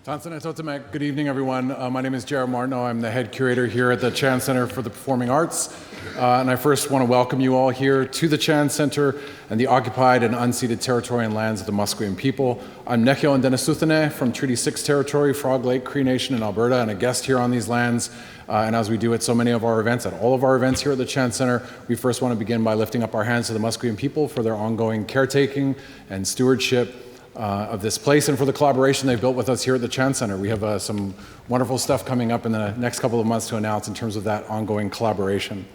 Good evening, everyone. My name is Jarrett Martineau. I'm the head curator here at the Chan Center for the Performing Arts. And I first want to welcome you all here to the Chan Center and the occupied and unceded territory and lands of the Musqueam people. I'm Nekio Ndenasutene from Treaty 6 territory, Frog Lake Cree Nation in Alberta, and a guest here on these lands. And as we do at so many of our events, at all of our events here at the Chan Center, we first want to begin by lifting up our hands to the Musqueam people for their ongoing caretaking and stewardship of this place and for the collaboration they've built with us here at the Chan Center. We have some wonderful stuff coming up in the next couple of months to announce in terms of that ongoing collaboration.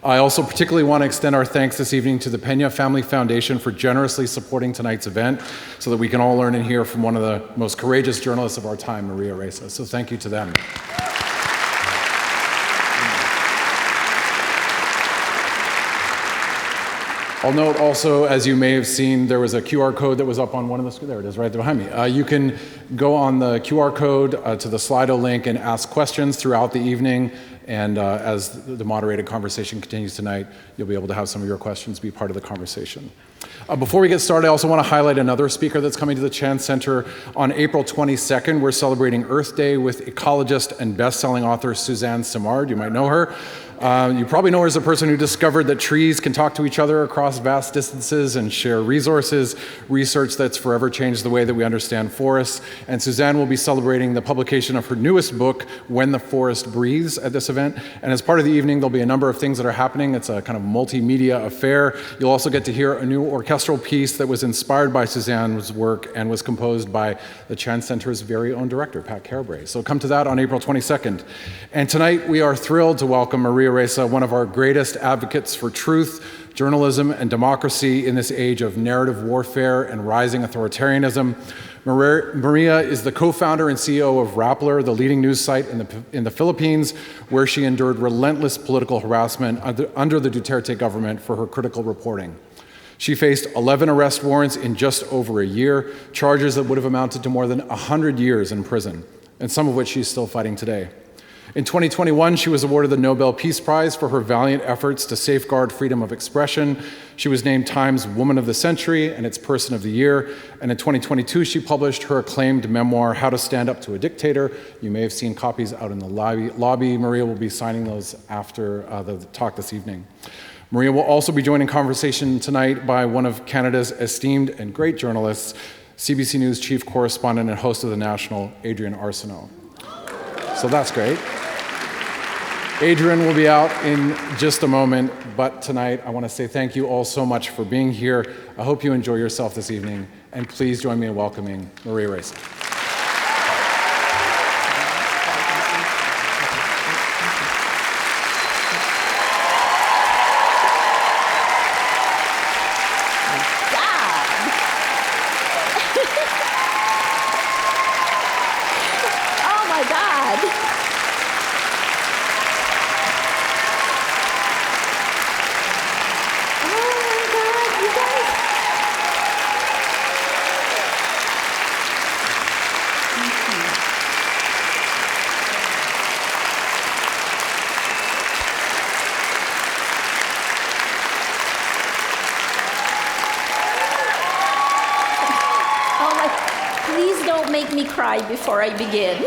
I also particularly want to extend our thanks this evening to the Pena Family Foundation for generously supporting tonight's event so that we can all learn and hear from one of the most courageous journalists of our time, Maria Ressa. So thank you to them. I'll note also, as you may have seen, there was a QR code that was up on one of the screens. There it is, right behind me. You can go on the QR code to the Slido link and ask questions throughout the evening. And as the moderated conversation continues tonight, you'll be able to have some of your questions be part of the conversation. Before we get started, I also want to highlight another speaker that's coming to the Chan Center. On April 22nd, we're celebrating Earth Day with ecologist and best-selling author Suzanne Simard. You might know her. You probably know her as the person who discovered that trees can talk to each other across vast distances and share resources, research that's forever changed the way that we understand forests. And Suzanne will be celebrating the publication of her newest book, When the Forest Breathes, at this event. And as part of the evening, there'll be a number of things that are happening. It's a kind of multimedia affair. You'll also get to hear a new orchestral piece that was inspired by Suzanne's work and was composed by the Chan Center's very own director, Pat Carabray. So come to that on April 22nd. And tonight, we are thrilled to welcome Maria Ressa, one of our greatest advocates for truth, journalism, and democracy in this age of narrative warfare and rising authoritarianism. Maria is the co-founder and CEO of Rappler, the leading news site in the Philippines, where she endured relentless political harassment under the Dictator government for her critical reporting. She faced 11 arrest warrants in just over a year, charges that would have amounted to more than 100 years in prison, and some of which she's still fighting today. In 2021, she was awarded the Nobel Peace Prize for her valiant efforts to safeguard freedom of expression. She was named Time's Woman of the Century and its Person of the Year. And in 2022, she published her acclaimed memoir, How to Stand Up to a Dictator. You may have seen copies out in the lobby. Maria will be signing those after the talk this evening. Maria will also be joined in conversation tonight by one of Canada's esteemed and great journalists, CBC News chief correspondent and host of The National, Adrienne Arsenault. So that's great. Adrienne will be out in just a moment, but tonight I want to say thank you all so much for being here. I hope you enjoy yourself this evening, and please join me in welcoming Maria Ressa. Before I begin.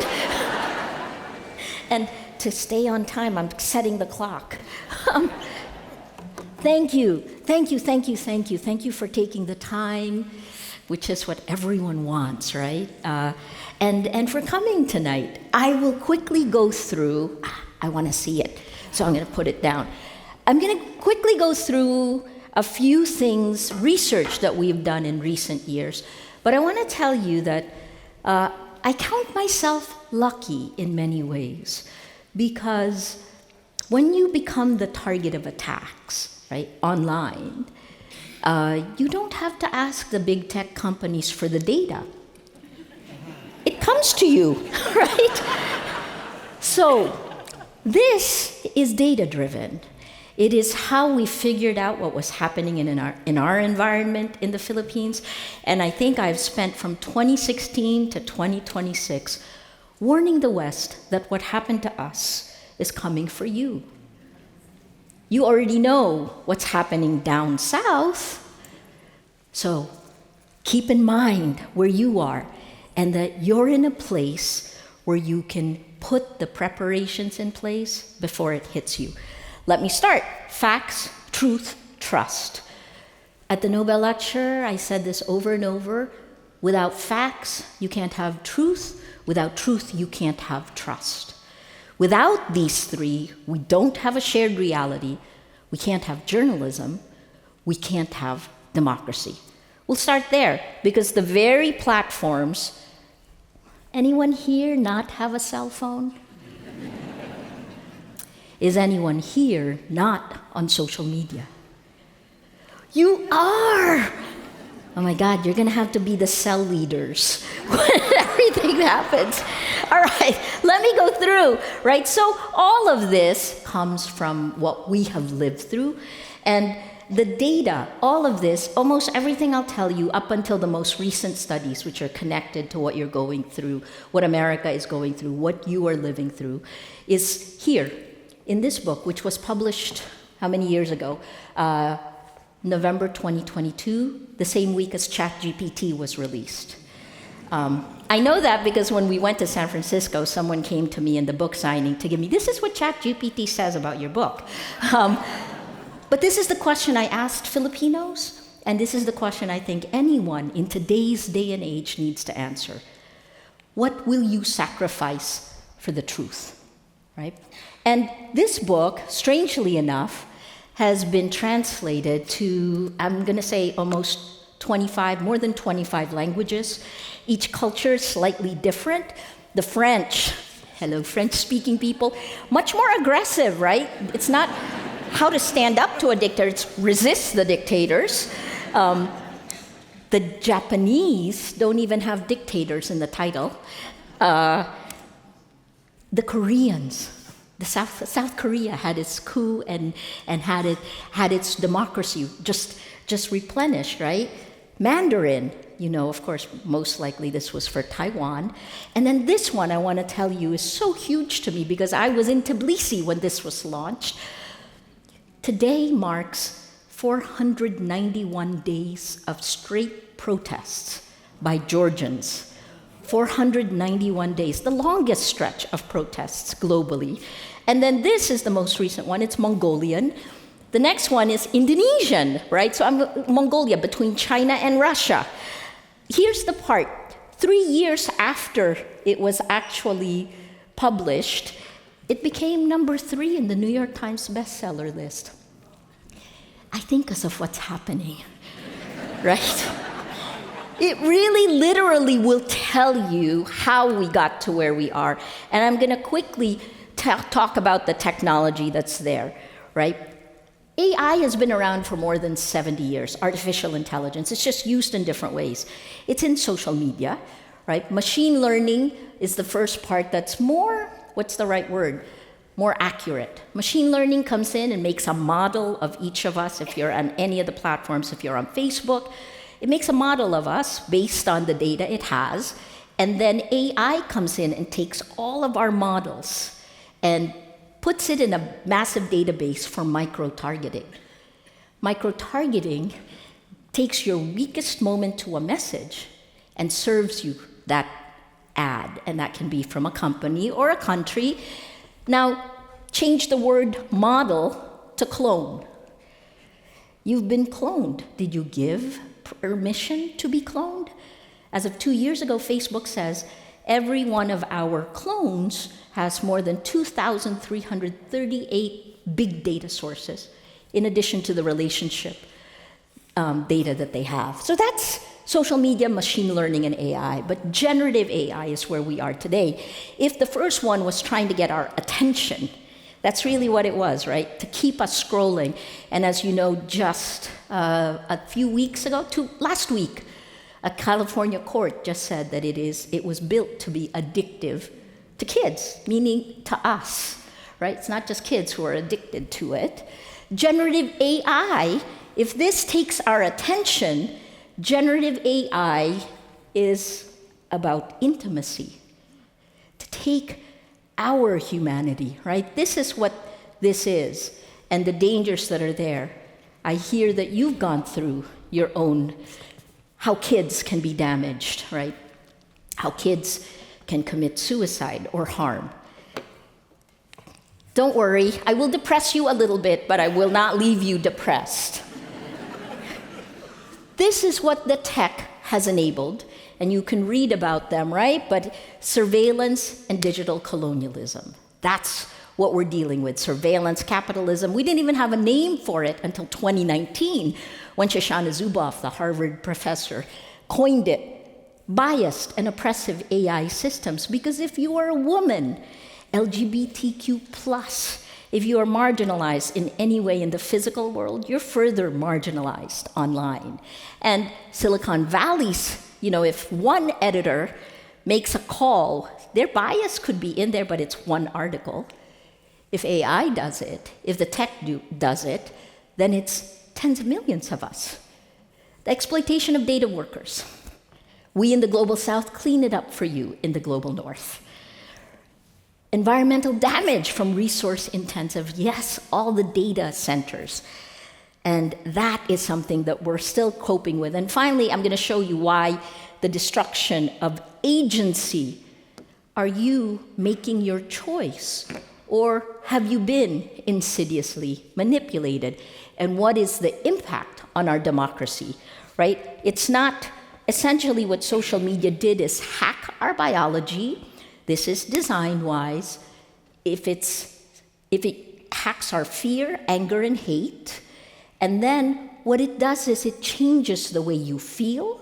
And to stay on time, I'm setting the clock. Thank you for taking the time, which is what everyone wants, right? And for coming tonight. I will quickly go through, I want to see it, so I'm going to put it down. I'm going to quickly go through a few things, research that we've done in recent years, but I want to tell you that I count myself lucky in many ways, because when you become the target of attacks, right, online, you don't have to ask the big tech companies for the data. It comes to you, right? So this is data-driven. It is how we figured out what was happening in our environment in the Philippines. And I think I've spent from 2016 to 2026 warning the West that what happened to us is coming for you. You already know what's happening down south. So keep in mind where you are. and that you're in a place where you can put the preparations in place before it hits you. Let me start. Facts, truth, trust. At the Nobel lecture, I said this over and over. Without facts, you can't have truth. Without truth, you can't have trust. Without these three, we don't have a shared reality. We can't have journalism. We can't have democracy. We'll start there, because the very platforms. Anyone here not have a cell phone? Is anyone here not on social media? You are! Oh my God, you're gonna have to be the cell leaders when everything happens. All right, let me go through, right? So all of this comes from what we have lived through, and the data, all of this, almost everything I'll tell you up until the most recent studies, which are connected to what you're going through, what America is going through, what you are living through, is here in this book, which was published how many years ago? November 2022, the same week as ChatGPT was released. I know that because when we went to San Francisco, someone came to me in the book signing to give me, this is what ChatGPT says about your book. But this is the question I asked Filipinos, and this is the question I think anyone in today's day and age needs to answer. What will you sacrifice for the truth, right? And this book, strangely enough, has been translated to, I'm gonna say almost 25, more than 25 languages. Each culture is slightly different. The French, hello French-speaking people, much more aggressive, right? It's not how to stand up to a dictator, it's resist the dictators. The Japanese don't even have dictators in the title. The Koreans, South Korea had its coup and had its democracy just replenished, right? Mandarin, of course, most likely this was for Taiwan. And then this one I want to tell you is so huge to me because I was in Tbilisi when this was launched. Today marks 491 days of straight protests by Georgians. 491 days, the longest stretch of protests globally. And then this is the most recent one, it's Mongolian. The next one is Indonesian, right? So Mongolia, between China and Russia. Here's the part, 3 years after it was actually published, it became number 3 in the New York Times bestseller list. I think because of what's happening, right? It really literally will tell you how we got to where we are. And I'm gonna quickly talk about the technology that's there, right? AI has been around for more than 70 years, artificial intelligence. It's just used in different ways. It's in social media, right? Machine learning is the first part that's more, what's the right word? More accurate. Machine learning comes in and makes a model of each of us. If you're on any of the platforms, if you're on Facebook, it makes a model of us based on the data it has. And then AI comes in and takes all of our models and puts it in a massive database for micro-targeting. Micro-targeting takes your weakest moment to a message and serves you that ad. And that can be from a company or a country. Now, change the word model to clone. You've been cloned. Did you give permission to be cloned? As of 2 years ago, Facebook says every one of our clones has more than 2,338 big data sources, in addition to the relationship data that they have. So that's social media, machine learning, and AI. But generative AI is where we are today. If the first one was trying to get our attention, that's really what it was, right? To keep us scrolling. And as you know, just a few weeks ago, last week, a California court just said that it was built to be addictive to kids, meaning to us, right? It's not just kids who are addicted to it. Generative AI, if this takes our attention, generative AI is about intimacy, to take our humanity, right? This is what this is, and the dangers that are there. I hear that you've gone through your own, how kids can be damaged, right? how kids can commit suicide or harm. Don't worry, I will depress you a little bit, but I will not leave you depressed. This is what the tech has enabled, and you can read about them, right? But surveillance and digital colonialism. That's what we're dealing with, surveillance capitalism. We didn't even have a name for it until 2019, when Shoshana Zuboff, the Harvard professor, coined it, biased and oppressive AI systems. Because if you are a woman, LGBTQ+, if you are marginalized in any way in the physical world, you're further marginalized online. And Silicon Valley's, if one editor makes a call, their bias could be in there, but it's one article. If AI does it, if the tech does it, then it's tens of millions of us. The exploitation of data workers. We in the Global South clean it up for you in the Global North. Environmental damage from resource-intensive, yes, all the data centers. And that is something that we're still coping with. And finally, I'm going to show you why the destruction of agency. Are you making your choice? Or have you been insidiously manipulated? And what is the impact on our democracy, right? It's not, essentially what social media did is hack our biology. This is design-wise. If it hacks our fear, anger, and hate, and then what it does is it changes the way you feel,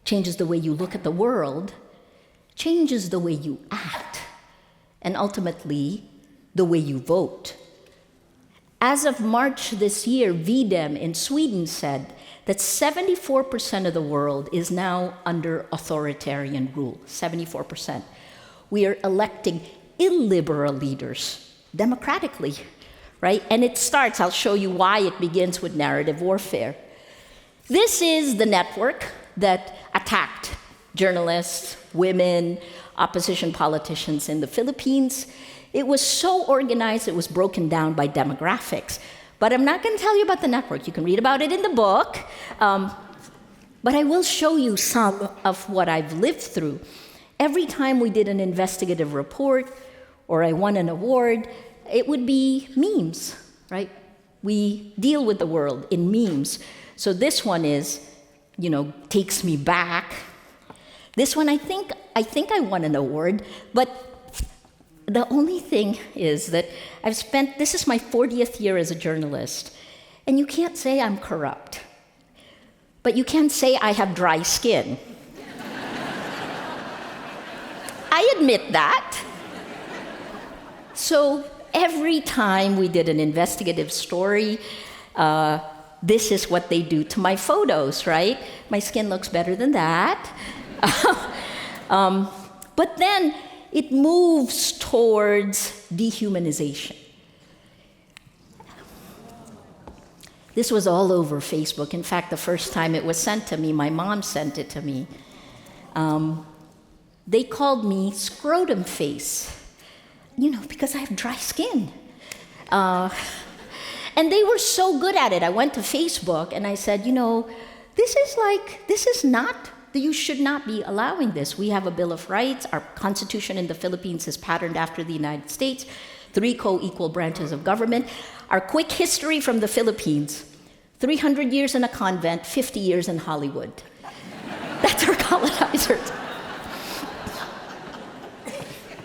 changes the way you look at the world, changes the way you act, and ultimately, the way you vote. As of March this year, VDEM in Sweden said that 74% of the world is now under authoritarian rule, 74%. We are electing illiberal leaders democratically, right? And it starts, I'll show you why it begins with narrative warfare. This is the network that attacked journalists, women, opposition politicians in the Philippines. It was so organized, it was broken down by demographics. But I'm not going to tell you about the network. You can read about it in the book. But I will show you some of what I've lived through. Every time we did an investigative report or I won an award, it would be memes, right? We deal with the world in memes. So this one is, takes me back. This one, I think I won an award, but the only thing is that this is my 40th year as a journalist, and you can't say I'm corrupt, but you can say I have dry skin. I admit that. So every time we did an investigative story, this is what they do to my photos, right? My skin looks better than that. But then it moves towards dehumanization. This was all over Facebook. In fact, the first time it was sent to me, my mom sent it to me. They called me scrotum face, because I have dry skin. And they were so good at it. I went to Facebook and I said, you should not be allowing this. We have a Bill of Rights. Our constitution in the Philippines is patterned after the United States, 3 co-equal branches of government. Our quick history from the Philippines, 300 years in a convent, 50 years in Hollywood. That's our colonizers.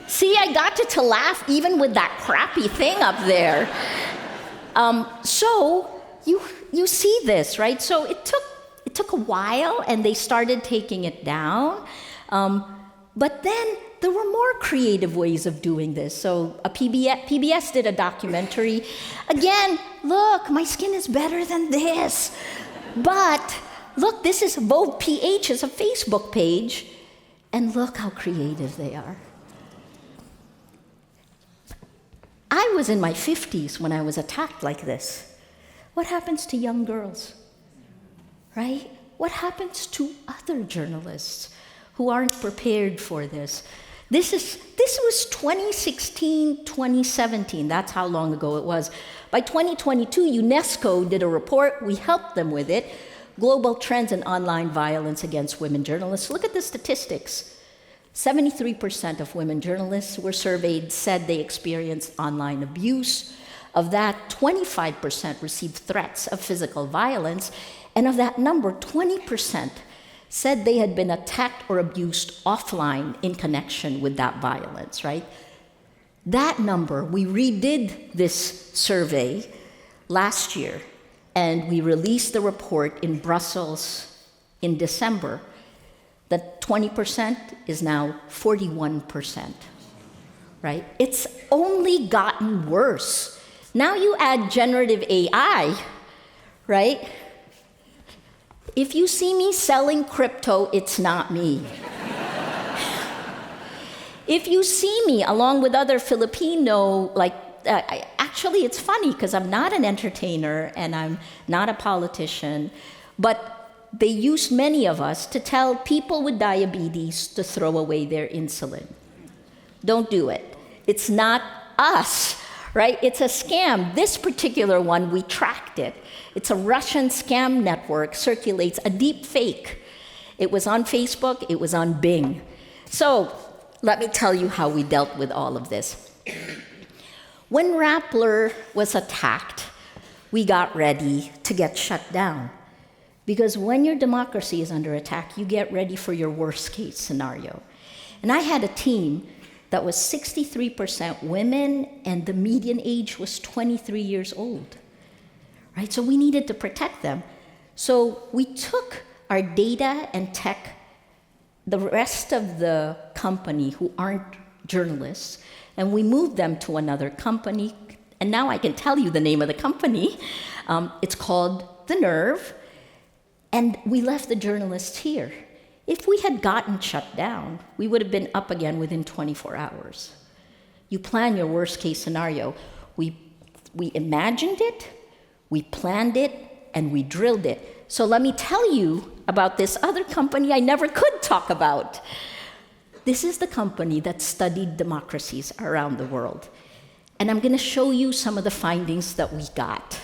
See, I got to laugh even with that crappy thing up there. So you see this, right? So it took a while, and they started taking it down. But then there were more creative ways of doing this. So PBS did a documentary. Again, look, my skin is better than this. But look, this is Vogue PH, is a Facebook page. And look how creative they are. I was in my 50s when I was attacked like this. What happens to young girls? Right? What happens to other journalists who aren't prepared for this? This was 2016, 2017. That's how long ago it was. By 2022, UNESCO did a report. We helped them with it. Global Trends in Online Violence Against Women Journalists. Look at the statistics. 73% of women journalists who were surveyed said they experienced online abuse. Of that, 25% received threats of physical violence, and of that number, 20% said they had been attacked or abused offline in connection with that violence, right? That number, we redid this survey last year, and we released the report in Brussels in December. The 20% is now 41%, right? It's only gotten worse. Now you add generative AI, right? If you see me selling crypto, it's not me. If you see me along with other Filipino, actually it's funny because I'm not an entertainer and I'm not a politician, but they used many of us to tell people with diabetes to throw away their insulin. Don't do it. It's not us, right? It's a scam. This particular one, we tracked it. It's a Russian scam network, circulates a deep fake. It was on Facebook, it was on Bing. So let me tell you how we dealt with all of this. When Rappler was attacked, we got ready to get shut down. Because when your democracy is under attack, you get ready for your worst case scenario. And I had a team that was 63% women, and the median age was 23 years old. Right? So we needed to protect them. So we took our data and tech, the rest of the company who aren't journalists, and we moved them to another company. And now I can tell you the name of the company. It's called The Nerve. And we left the journalists here. If we had gotten shut down, we would have been up again within 24 hours. You plan your worst case scenario. We imagined it, we planned it, and we drilled it. So let me tell you about this other company I never could talk about. This is the company that studied democracies around the world. And I'm going to show you some of the findings that we got,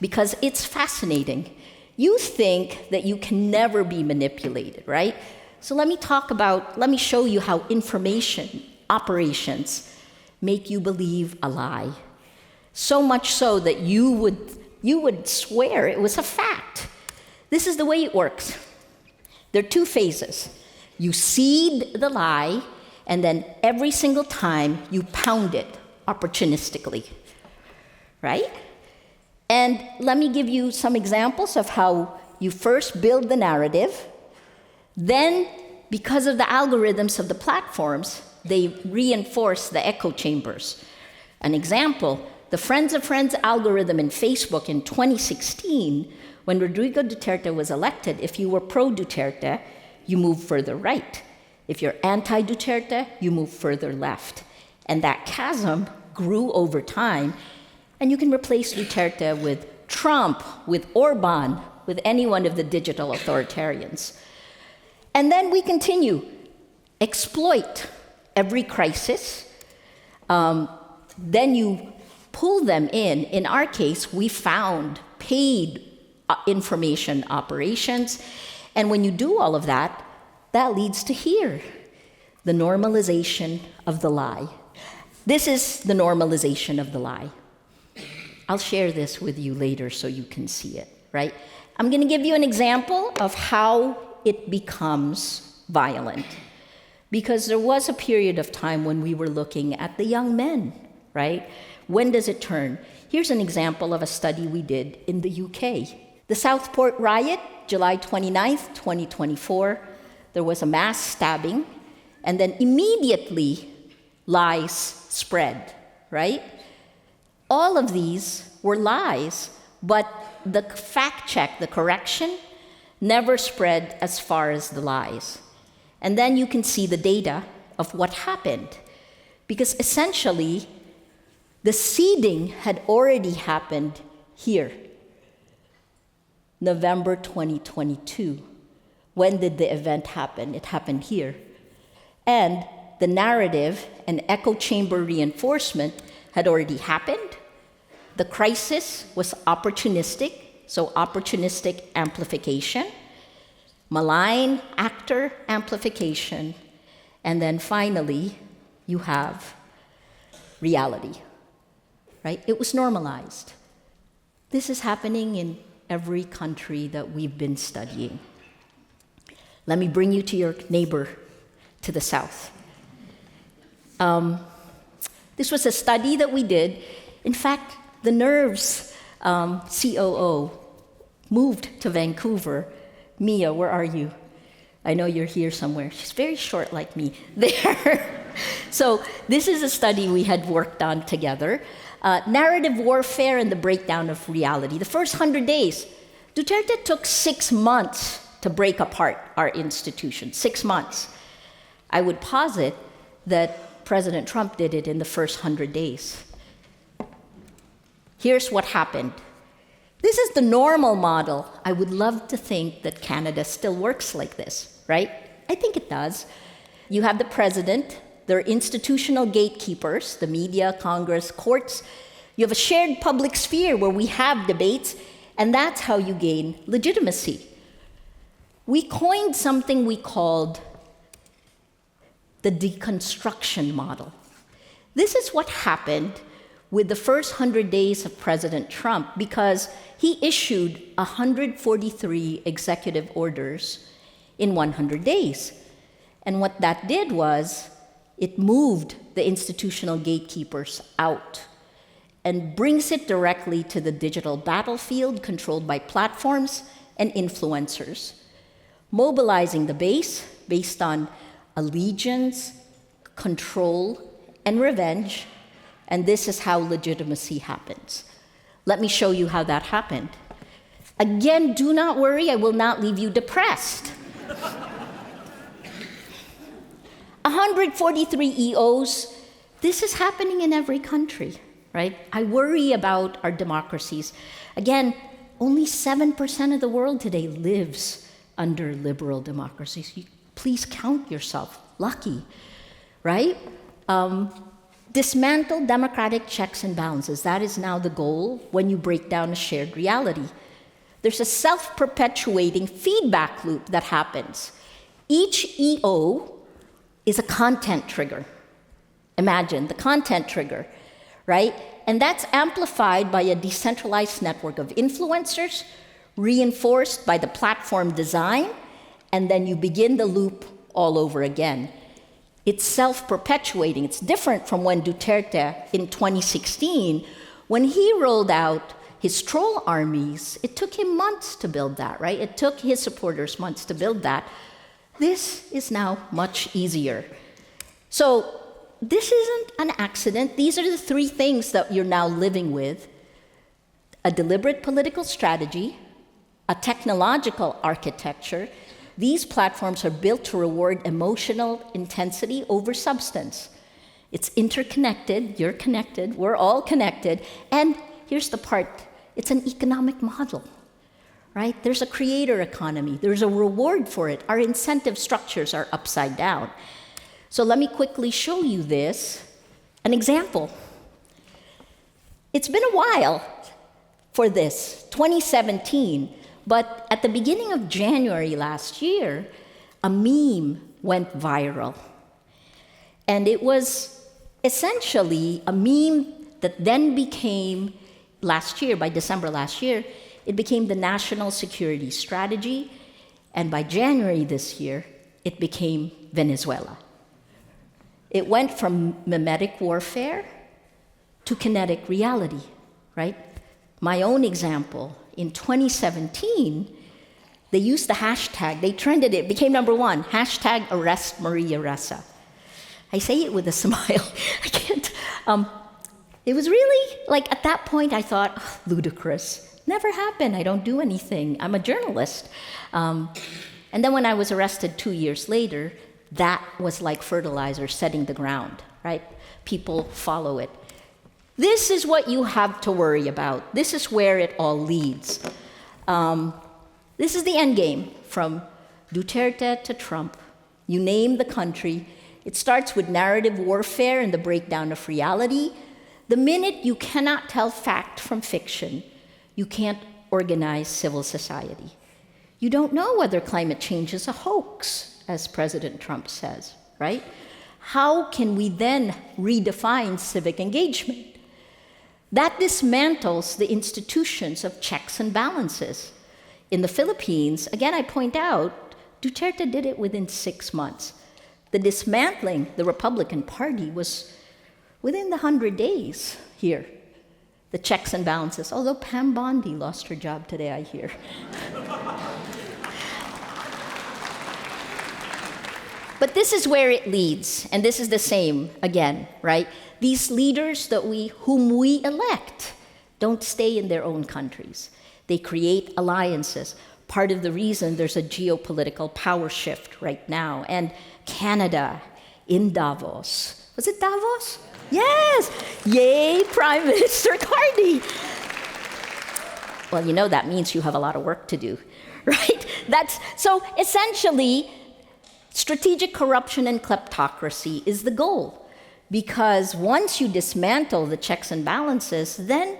because it's fascinating. You think that you can never be manipulated, right? So let me show you how information operations make you believe a lie. So much so that you would swear it was a fact. This is the way it works. There are two phases. You seed the lie, and then every single time you pound it opportunistically, right? And let me give you some examples of how you first build the narrative, then because of the algorithms of the platforms, they reinforce the echo chambers. An example, the Friends of Friends algorithm in Facebook in 2016, when Rodrigo Duterte was elected, if you were pro-Duterte, you move further right. If you're anti-Duterte, you move further left. And that chasm grew over time. And you can replace Duterte with Trump, with Orban, with any one of the digital authoritarians. And then we continue. Exploit every crisis. Then you pull them in. In our case, we found paid information operations. And when you do all of that, that leads to here, the normalization of the lie. This is the normalization of the lie. I'll share this with you later so you can see it, right? I'm going to give you an example of how it becomes violent. Because there was a period of time when we were looking at the young men, right? When does it turn? Here's an example of a study we did in the UK. The Southport riot, July 29th, 2024, there was a mass stabbing, and then immediately lies spread, right? All of these were lies, but the fact check, the correction, never spread as far as the lies. And then you can see the data of what happened. Because essentially, the seeding had already happened here. November 2022. When did the event happen? It happened here. And the narrative and echo chamber reinforcement had already happened. The crisis was opportunistic, so opportunistic amplification, malign actor amplification, And then finally, you have reality, right? It was normalized. This is happening in every country that we've been studying. Let me bring you to your neighbor to the south. This was a study that we did. In fact, the Nerves COO moved to Vancouver. Mia, where are you? I know you're here somewhere. She's very short like me. There. So this is a study we had worked on together. Narrative warfare and the breakdown of reality. The first 100 days, Duterte took 6 months to break apart our institutions. 6 months. I would posit that President Trump did it in the first 100 days. Here's what happened. This is the normal model. I would love to think that Canada still works like this, right? I think it does. You have the president, there are institutional gatekeepers, the media, Congress, courts. You have a shared public sphere where we have debates, and that's how you gain legitimacy. We coined something we called the deconstruction model. This is what happened with the first 100 days of President Trump, because he issued 143 executive orders in 100 days. And what that did was, it moved the institutional gatekeepers out and brings it directly to the digital battlefield controlled by platforms and influencers, mobilizing the base based on allegiance, control, and revenge. And this is how legitimacy happens. Let me show you how that happened. Again, do not worry, I will not leave you depressed. 143 EOs, this is happening in every country, right? I worry about our democracies. Again, only 7% of the world today lives under liberal democracies. Please count yourself lucky, right? Dismantle democratic checks and balances. That is now the goal when you break down a shared reality. There's a self-perpetuating feedback loop that happens. Each EO is a content trigger. Imagine the content trigger, right? And that's amplified by a decentralized network of influencers, reinforced by the platform design, and then you begin the loop all over again. It's self-perpetuating. It's different from when Duterte, in 2016, when he rolled out his troll armies, it took him months to build that, right? It took his supporters months to build that. This is now much easier. So this isn't an accident. These are the three things that you're now living with: a deliberate political strategy, a technological architecture. These platforms are built to reward emotional intensity over substance. It's interconnected, you're connected, we're all connected, and here's the part, it's an economic model, right? There's a creator economy, there's a reward for it. Our incentive structures are upside down. So let me quickly show you this, an example. It's been a while for this, 2017, but at the beginning of January last year, a meme went viral. And it was essentially a meme that then became, last year, by December last year, it became the national security strategy. And by January this year, it became Venezuela. It went from mimetic warfare to kinetic reality, right? My own example, in 2017, they used the hashtag, they trended it, became #1, hashtag arrest Maria Ressa. I say it with a smile, I can't. It was really, like at that point I thought, oh, ludicrous, never happened, I don't do anything, I'm a journalist. And then when I was arrested 2 years later, that was like fertilizer setting the ground, right? People follow it. This is what you have to worry about. This is where it all leads. This is the end game from Duterte to Trump. You name the country. It starts with narrative warfare and the breakdown of reality. The minute you cannot tell fact from fiction, you can't organize civil society. You don't know whether climate change is a hoax, as President Trump says, right? How can we then redefine civic engagement? That dismantles the institutions of checks and balances. In the Philippines, again, I point out, Duterte did it within 6 months. The dismantling the Republican Party was within the 100 days here. The checks and balances, although Pam Bondi lost her job today, I hear. But this is where it leads, and this is the same again, right? These leaders whom we elect don't stay in their own countries. They create alliances. Part of the reason there's a geopolitical power shift right now. And Canada in Davos. Was it Davos? Yes! Yay, Prime Minister Carney! Well, you know that means you have a lot of work to do, right? So essentially, strategic corruption and kleptocracy is the goal. Because once you dismantle the checks and balances, then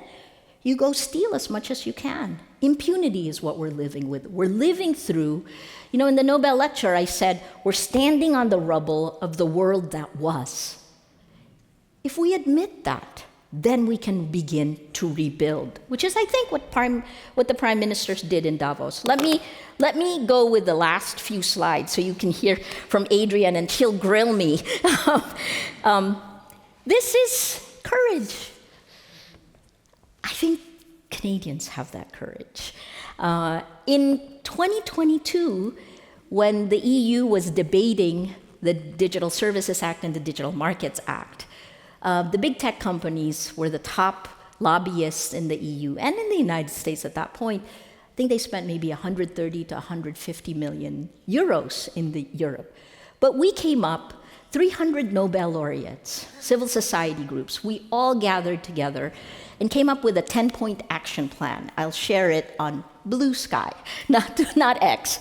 you go steal as much as you can. Impunity is what we're living with. We're living through, in the Nobel lecture I said, we're standing on the rubble of the world that was. If we admit that, then we can begin to rebuild, which is, I think, what the prime ministers did in Davos. Let me go with the last few slides so you can hear from Adrienne, and she'll grill me. This is courage. I think Canadians have that courage. In 2022, when the EU was debating the Digital Services Act and the Digital Markets Act, the big tech companies were the top lobbyists in the EU and in the United States at that point. I think they spent maybe 130 to 150 million euros in Europe. But we came up, 300 Nobel laureates, civil society groups, we all gathered together and came up with a 10-point action plan. I'll share it on Blue Sky, not X.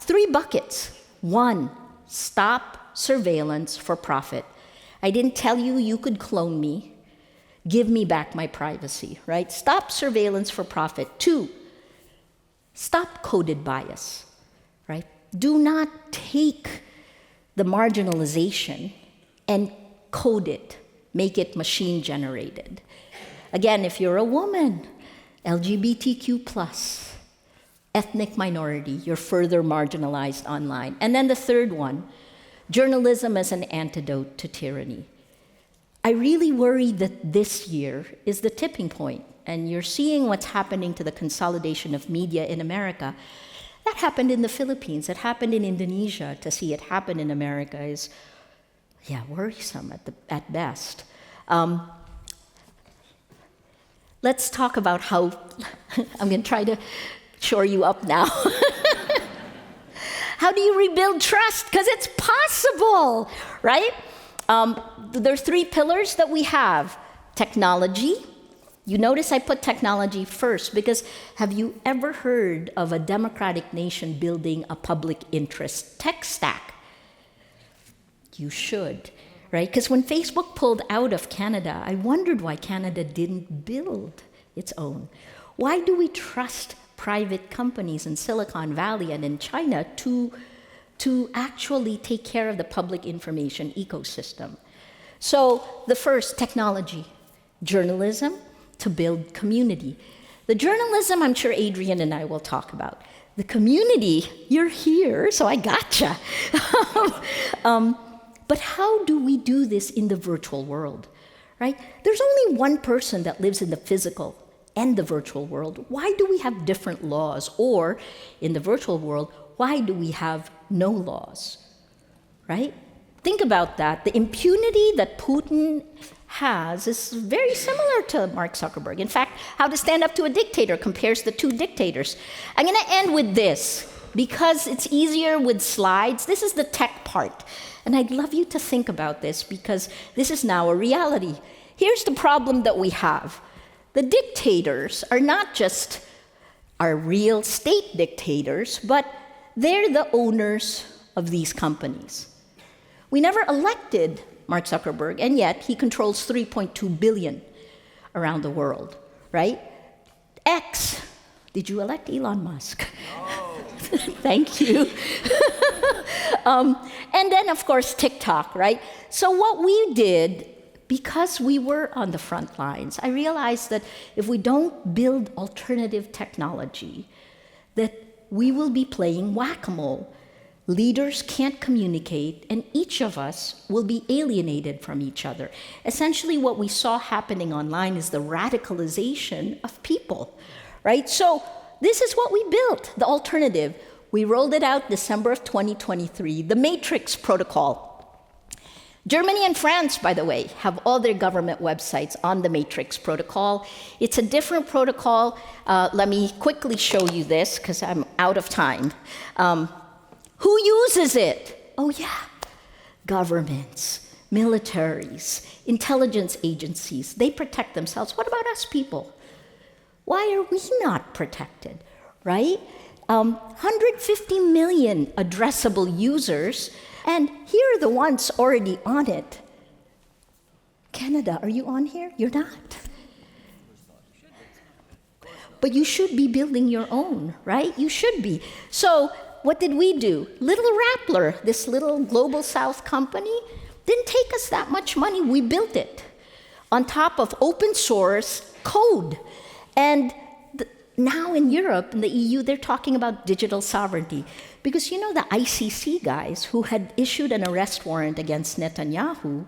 3 buckets. 1, stop surveillance for profit. I didn't tell you you could clone me. Give me back my privacy, right? Stop surveillance for profit. 2, stop coded bias, right? Do not take the marginalization and code it, make it machine generated. Again, if you're a woman, LGBTQ+, ethnic minority, you're further marginalized online. And then the third one, journalism as an antidote to tyranny. I really worry that this year is the tipping point, and you're seeing what's happening to the consolidation of media in America. That happened in the Philippines, it happened in Indonesia. To see it happen in America is, worrisome at best. Let's talk about how, I'm going to try to shore you up now. How do you rebuild trust? Because it's possible, right? There's 3 pillars that we have. Technology. You notice I put technology first because have you ever heard of a democratic nation building a public interest tech stack? You should, right? Because when Facebook pulled out of Canada, I wondered why Canada didn't build its own. Why do we trust private companies in Silicon Valley and in China to actually take care of the public information ecosystem? So the first, technology, journalism to build community. The journalism, I'm sure Adrienne and I will talk about. The community, you're here, so I gotcha. But how do we do this in the virtual world, right? There's only one person that lives in the physical and the virtual world. Why do we have different laws? Or in the virtual world, why do we have no laws, right? Think about that. The impunity that Putin has is very similar to Mark Zuckerberg. In fact, How to Stand Up to a Dictator compares the 2 dictators. I'm going to end with this because it's easier with slides. This is the tech part. And I'd love you to think about this because this is now a reality. Here's the problem that we have. The dictators are not just our real state dictators, but they're the owners of these companies. We never elected Mark Zuckerberg, and yet he controls 3.2 billion around the world, right? X, did you elect Elon Musk? No. Thank you. And then, of course, TikTok, right? So what we did, because we were on the front lines, I realized that if we don't build alternative technology, that we will be playing whack-a-mole. Leaders can't communicate, and each of us will be alienated from each other. Essentially, what we saw happening online is the radicalization of people, right? So this is what we built, the alternative. We rolled it out December of 2023, the Matrix Protocol. Germany and France, by the way, have all their government websites on the Matrix Protocol. It's a different protocol. Let me quickly show you this, because I'm out of time. Who uses it? Oh yeah, governments, militaries, intelligence agencies. They protect themselves. What about us people? Why are we not protected, right? 150 million addressable users, and here are the ones already on it. Canada, are you on here? You're not. But you should be building your own, right? You should be. So what did we do? Little Rappler, this little global south company, didn't take us that much money. We built it on top of open source code. And now in Europe, in the EU, they're talking about digital sovereignty. Because you know the ICC guys who had issued an arrest warrant against Netanyahu,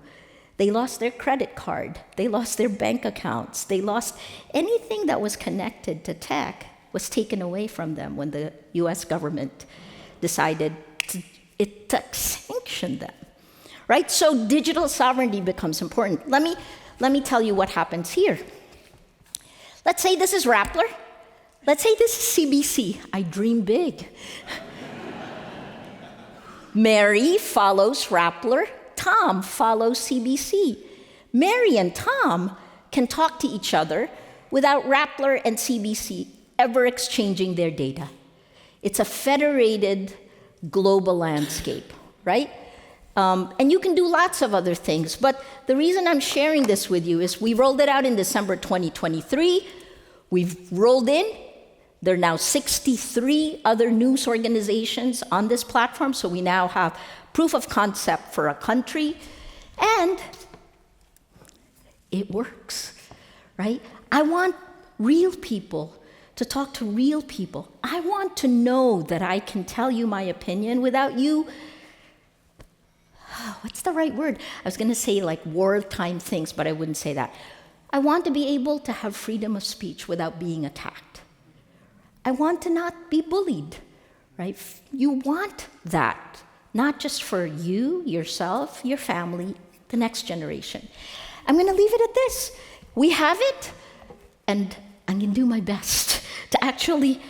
they lost their credit card, they lost their bank accounts, they lost anything that was connected to tech was taken away from them when the US government decided to sanction them, right? So digital sovereignty becomes important. Let me tell you what happens here. Let's say this is Rappler. Let's say this is CBC. I dream big. Mary follows Rappler. Tom follows CBC. Mary and Tom can talk to each other without Rappler and CBC ever exchanging their data. It's a federated global landscape, right? And you can do lots of other things, but the reason I'm sharing this with you is we rolled it out in December 2023. We've rolled in. There are now 63 other news organizations on this platform, so we now have proof of concept for a country, and it works, right? I want real people to talk to real people. I want to know that I can tell you my opinion without you, what's the right word? I was going to say like wartime things, but I wouldn't say that. I want to be able to have freedom of speech without being attacked. I want to not be bullied, right? You want that, not just for you, yourself, your family, the next generation. I'm going to leave it at this. We have it, and I'm going to do my best to actually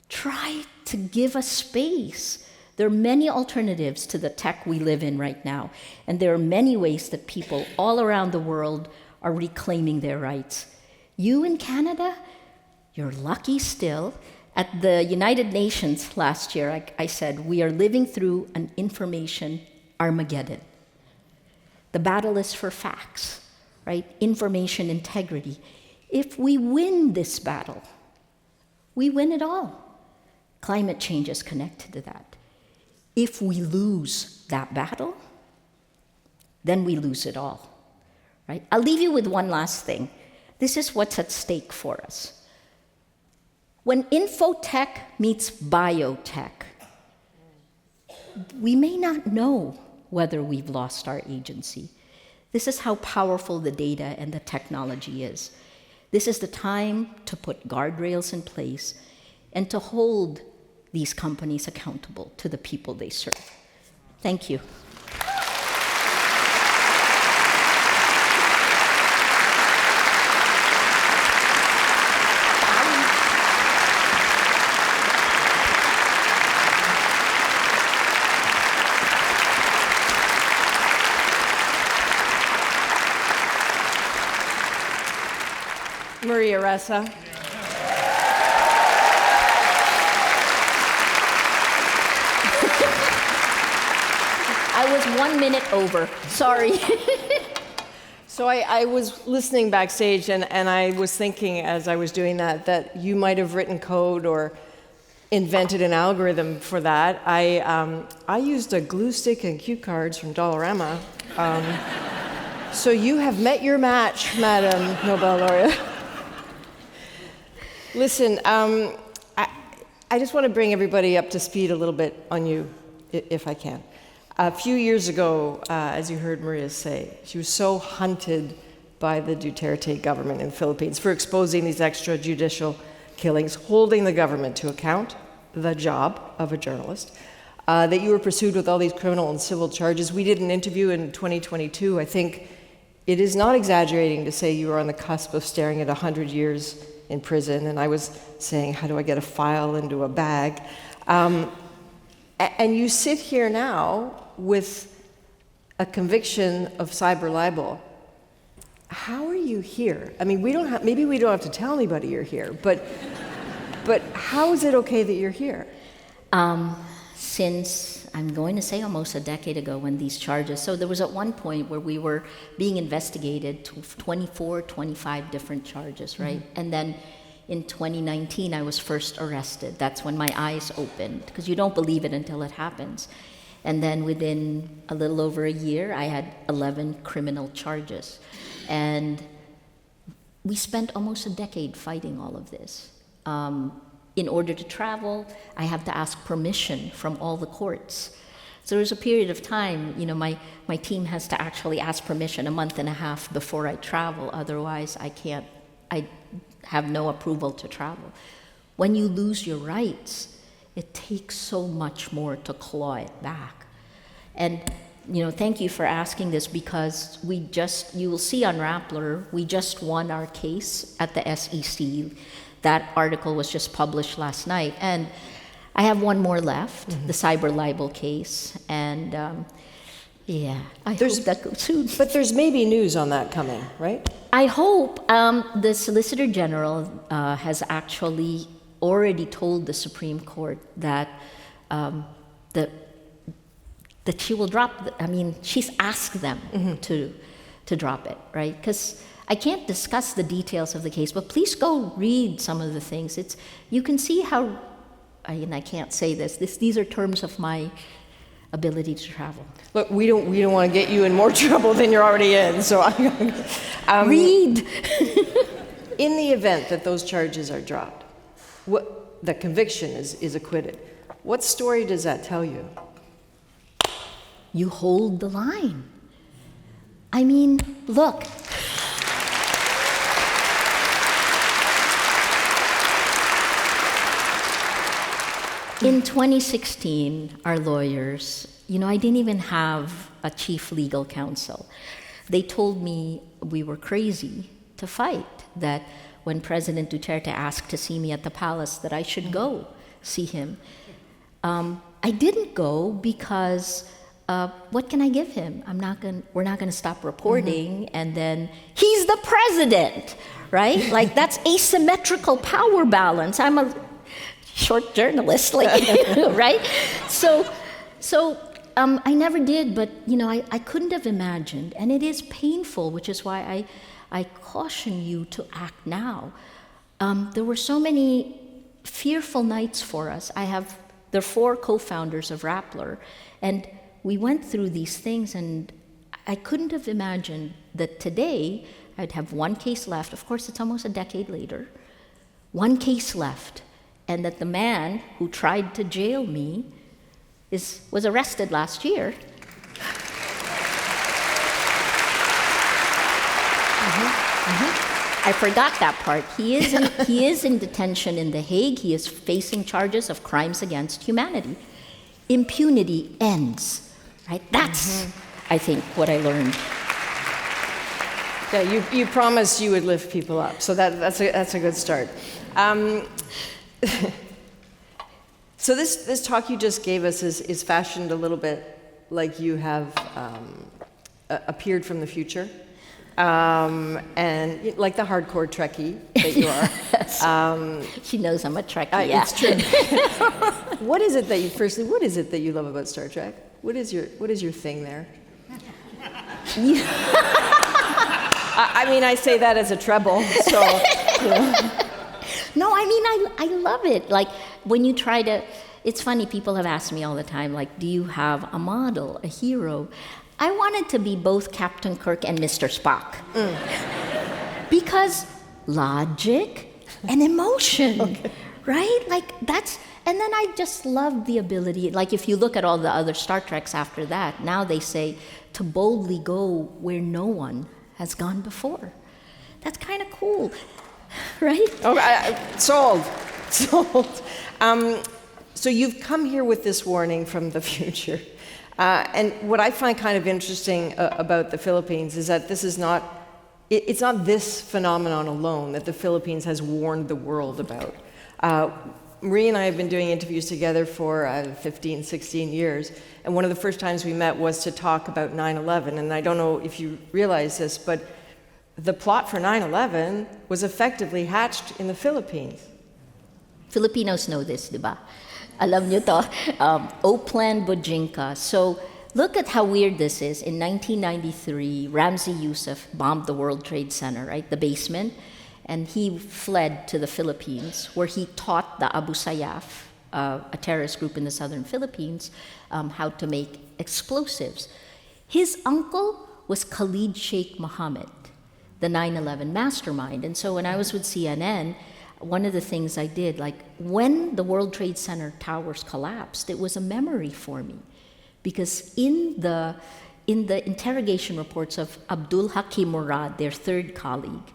try to give a space. There are many alternatives to the tech we live in right now, and there are many ways that people all around the world are reclaiming their rights. You in Canada, you're lucky still. At the United Nations last year, I said, we are living through an information Armageddon. The battle is for facts, right? Information integrity. If we win this battle, we win it all. Climate change is connected to that. If we lose that battle, then we lose it all, right? I'll leave you with one last thing. This is what's at stake for us. When infotech meets biotech, we may not know whether we've lost our agency. This is how powerful the data and the technology is. This is the time to put guardrails in place and to hold these companies accountable to the people they serve. Thank you. Maria Ressa. I was 1 minute over, sorry. So I was listening backstage, and I was thinking as I was doing that you might have written code or invented an algorithm for that. I used a glue stick and cue cards from Dollarama. So you have met your match, Madam Nobel Laureate. Listen, I just want to bring everybody up to speed a little bit on you, if I can. A few years ago, as you heard Maria say, she was so hunted by the Duterte government in the Philippines for exposing these extrajudicial killings, holding the government to account, the job of a journalist, that you were pursued with all these criminal and civil charges. We did an interview in 2022. I think it is not exaggerating to say you were on the cusp of staring at 100 years in prison, and I was saying, how do I get a file into a bag? And you sit here now with a conviction of cyber libel. How are you here? I mean, maybe we don't have to tell anybody you're here, but how is it okay that you're here? Since, I'm going to say almost a decade ago when these charges, so there was at one point where we were being investigated to 24, 25 different charges, right? Mm-hmm. And then in 2019, I was first arrested. That's when my eyes opened, because you don't believe it until it happens. And then within a little over a year, I had 11 criminal charges. And we spent almost a decade fighting all of this. In order to travel, I have to ask permission from all the courts. So there was a period of time, my team has to actually ask permission a month and a half before I travel. Otherwise, I have no approval to travel. When you lose your rights, it takes so much more to claw it back. And thank you for asking this, because you will see on Rappler, we just won our case at the SEC. That article was just published last night. And I have one more left, mm-hmm. the cyber libel case. And I hope that goes soon. But there's maybe news on that coming, right? I hope. The Solicitor General has actually already told the Supreme Court that she will drop. She's asked them mm-hmm. to drop it, right? Because I can't discuss the details of the case, but please go read some of the things. You can see how, and I can't say this. These are terms of my ability to travel. Look, we don't want to get you in more trouble than you're already in. So read. In the event that those charges are dropped, the conviction is acquitted, what story does that tell you? You hold the line. Look. In 2016, our lawyers, I didn't even have a chief legal counsel. They told me we were crazy to fight, that when President Duterte asked to see me at the palace, that I should go see him. I didn't go because what can I give him? We're not gonna stop reporting, mm-hmm. and then he's the president, right? Like, that's asymmetrical power balance. I'm a short journalist, right? So I never did, but I couldn't have imagined, and it is painful, which is why I caution you to act now. There were so many fearful nights for us. There are 4 co-founders of Rappler, and we went through these things, and I couldn't have imagined that today I'd have one case left. Of course, it's almost a decade later. One case left. And that the man who tried to jail me was arrested last year. Mm-hmm. Mm-hmm. I forgot that part. He is in detention in The Hague. He is facing charges of crimes against humanity. Impunity ends, right? That's, mm-hmm. I think, what I learned. Yeah, you promised you would lift people up, so that's a good start. So this talk you just gave us is fashioned a little bit like you have appeared from the future, and like the hardcore Trekkie that you are. Yes. She knows I'm a Trekkie. Yeah. It's true. What is it that you love about Star Trek? What is your thing there? I say that as a treble, so. No, I love it. Like, when you try to, it's funny, people have asked me all the time, like, do you have a model, a hero? I wanted to be both Captain Kirk and Mr. Spock. Because logic and emotion, right? Like, that's, and then I just love the ability, like if you look at all the other Star Treks after that, now they say to boldly go where no one has gone before. That's kind of cool, right? Okay, sold. So you've come here with this warning from the future. And what I find kind of interesting about the Philippines is that this is not, it's not this phenomenon alone that the Philippines has warned the world about. Marie and I have been doing interviews together for 15, 16 years, and one of the first times we met was to talk about 9/11, and I don't know if you realize this, but the plot for 9/11 was effectively hatched in the Philippines. Filipinos know this, di ba? Alam nyo to, Oplan Bojinka. So look at how weird this is. In 1993, Ramzi Youssef bombed the World Trade Center, right, the basement, and he fled to the Philippines, where he taught the Abu Sayyaf, a terrorist group in the southern Philippines, how to make explosives. His uncle was Khalid Sheikh Mohammed, the 9/11 mastermind. And so when I was with CNN, one of the things I did, like when the World Trade Center towers collapsed, it was a memory for me. Because in the interrogation reports of Abdul Hakim Murad, their third colleague,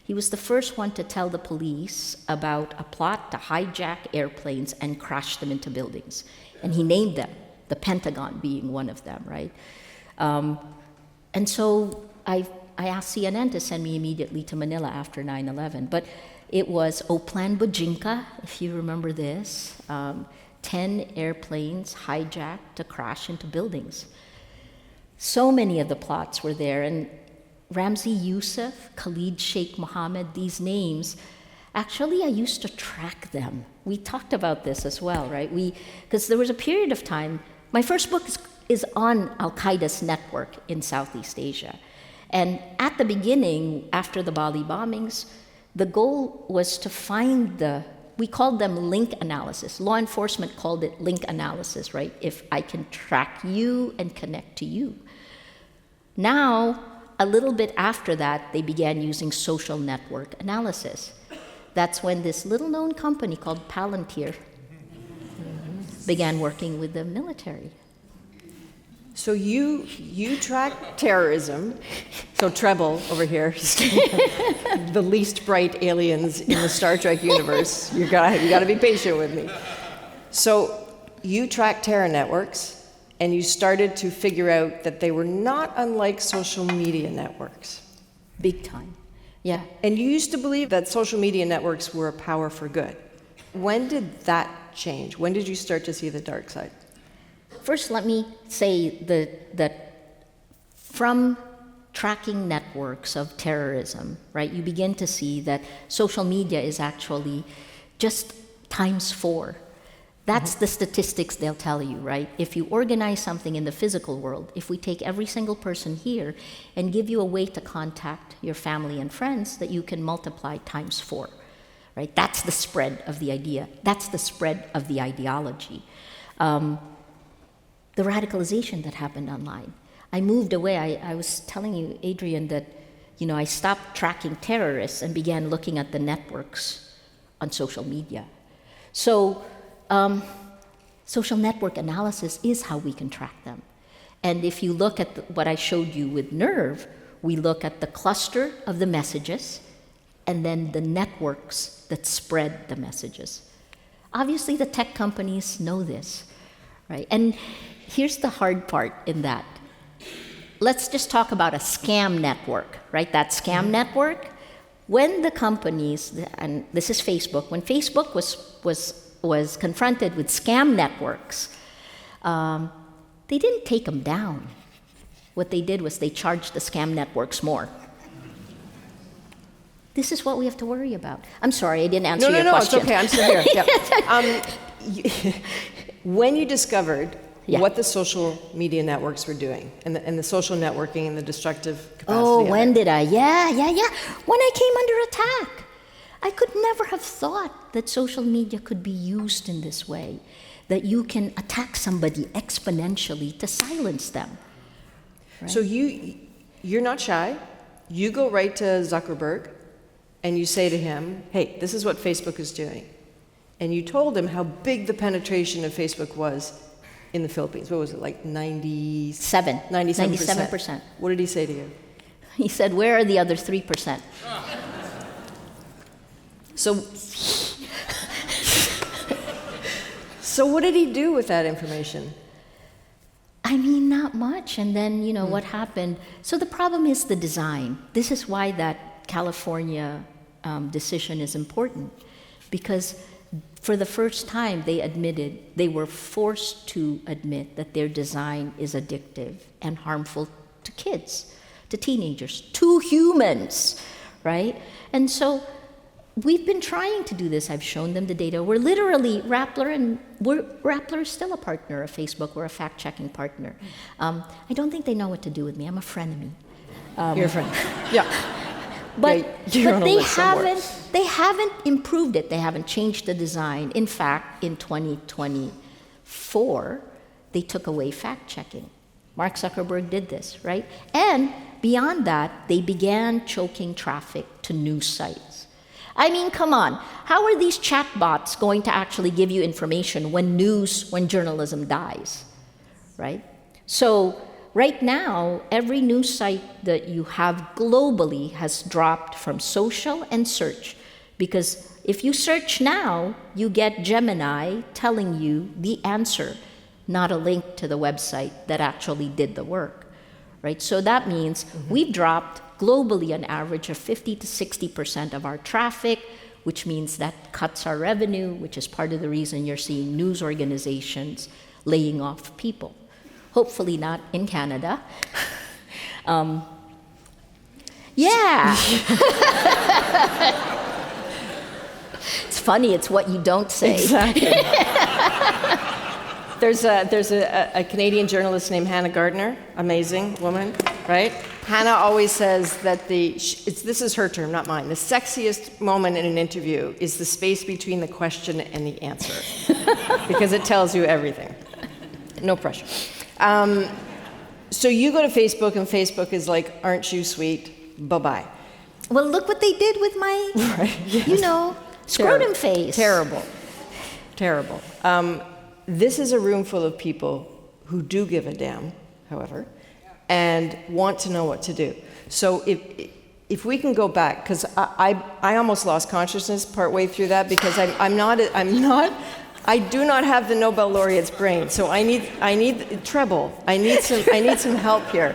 he was the first one to tell the police about a plot to hijack airplanes and crash them into buildings. And he named them, the Pentagon being one of them, right? And so I asked CNN to send me immediately to Manila after 9/11. But it was Oplan Bojinka, if you remember this, 10 airplanes hijacked to crash into buildings. So many of the plots were there, and Ramzi Youssef, Khalid Sheikh Mohammed, these names, actually I used to track them. We talked about this as well, right? Because there was a period of time, my first book is on Al-Qaeda's network in Southeast Asia. And at the beginning, after the Bali bombings, the goal was to find we called them link analysis. Law enforcement called it link analysis, right? If I can track you and connect to you. Now, a little bit after that, they began using social network analysis. That's when this little known company called Palantir began working with the military. So you track terrorism, so Treble over here, the least bright aliens in the Star Trek universe. You gotta be patient with me. So you track terror networks, and you started to figure out that they were not unlike social media networks. Big time, yeah. And you used to believe that social media networks were a power for good. When did that change? When did you start to see the dark side? First, let me say that from tracking networks of terrorism, right, you begin to see that social media is actually just ×4. That's the statistics they'll tell you, right? If you organize something in the physical world, if we take every single person here and give you a way to contact your family and friends, that you can multiply ×4, right? That's the spread of the idea. That's the spread of the ideology. The radicalization that happened online. I moved away. I was telling you, Adrienne, that I stopped tracking terrorists and began looking at the networks on social media. So social network analysis is how we can track them. And if you look at what I showed you with Nerve, we look at the cluster of the messages and then the networks that spread the messages. Obviously, the tech companies know this, right? And here's the hard part in that. Let's just talk about a scam network, right? That scam network, when the companies, and this is Facebook, when Facebook was confronted with scam networks, they didn't take them down. What they did was they charged the scam networks more. This is what we have to worry about. I'm sorry, I didn't answer your question. No, it's okay, I'm still here. Yeah. When you discovered what the social media networks were doing, and the social networking and the destructive capacity when did I? Yeah. When I came under attack. I could never have thought that social media could be used in this way, that you can attack somebody exponentially to silence them. Right? So you're not shy. You go right to Zuckerberg and you say to him, hey, this is what Facebook is doing. And you told him how big the penetration of Facebook was in the Philippines. What was it, like 97%? 97%. What did he say to you? He said, where are the other 3%? So what did he do with that information? I mean, not much. And then, what happened? So the problem is the design. This is why that California decision is important. Because for the first time, they were forced to admit that their design is addictive and harmful to kids, to teenagers, to humans, right? And so we've been trying to do this. I've shown them the data. We're literally, Rappler is still a partner of Facebook. We're a fact-checking partner. I don't think they know what to do with me. I'm a frenemy. You're a friend. Yeah. But you're on a they list somewhere. haven't improved it. They haven't changed the design. In fact, in 2024, they took away fact-checking. Mark Zuckerberg did this, right? And beyond that, they began choking traffic to news sites. I mean, come on. How are these chatbots going to actually give you information when journalism dies, right? So right now, every news site that you have globally has dropped from social and search, because if you search now, you get Gemini telling you the answer, not a link to the website that actually did the work, right? So that means we've dropped globally an average of 50 to 60% of our traffic, which means that cuts our revenue, which is part of the reason you're seeing news organizations laying off people. Hopefully not in Canada. Yeah. It's funny, it's what you don't say. Exactly. There's a Canadian journalist named Hannah Gardner, amazing woman, right? Hannah always says that this is her term, not mine. The sexiest moment in an interview is the space between the question and the answer, because it tells you everything. No pressure. So you go to Facebook, and Facebook is like, aren't you sweet? Bye-bye. Well, look what they did with my, scrotum face. Terrible. Terrible. This is a room full of people who do give a damn, however, and want to know what to do. So if we can go back, because I almost lost consciousness partway through that, because I do not have the Nobel laureate's brain, so I need treble. I need some help here.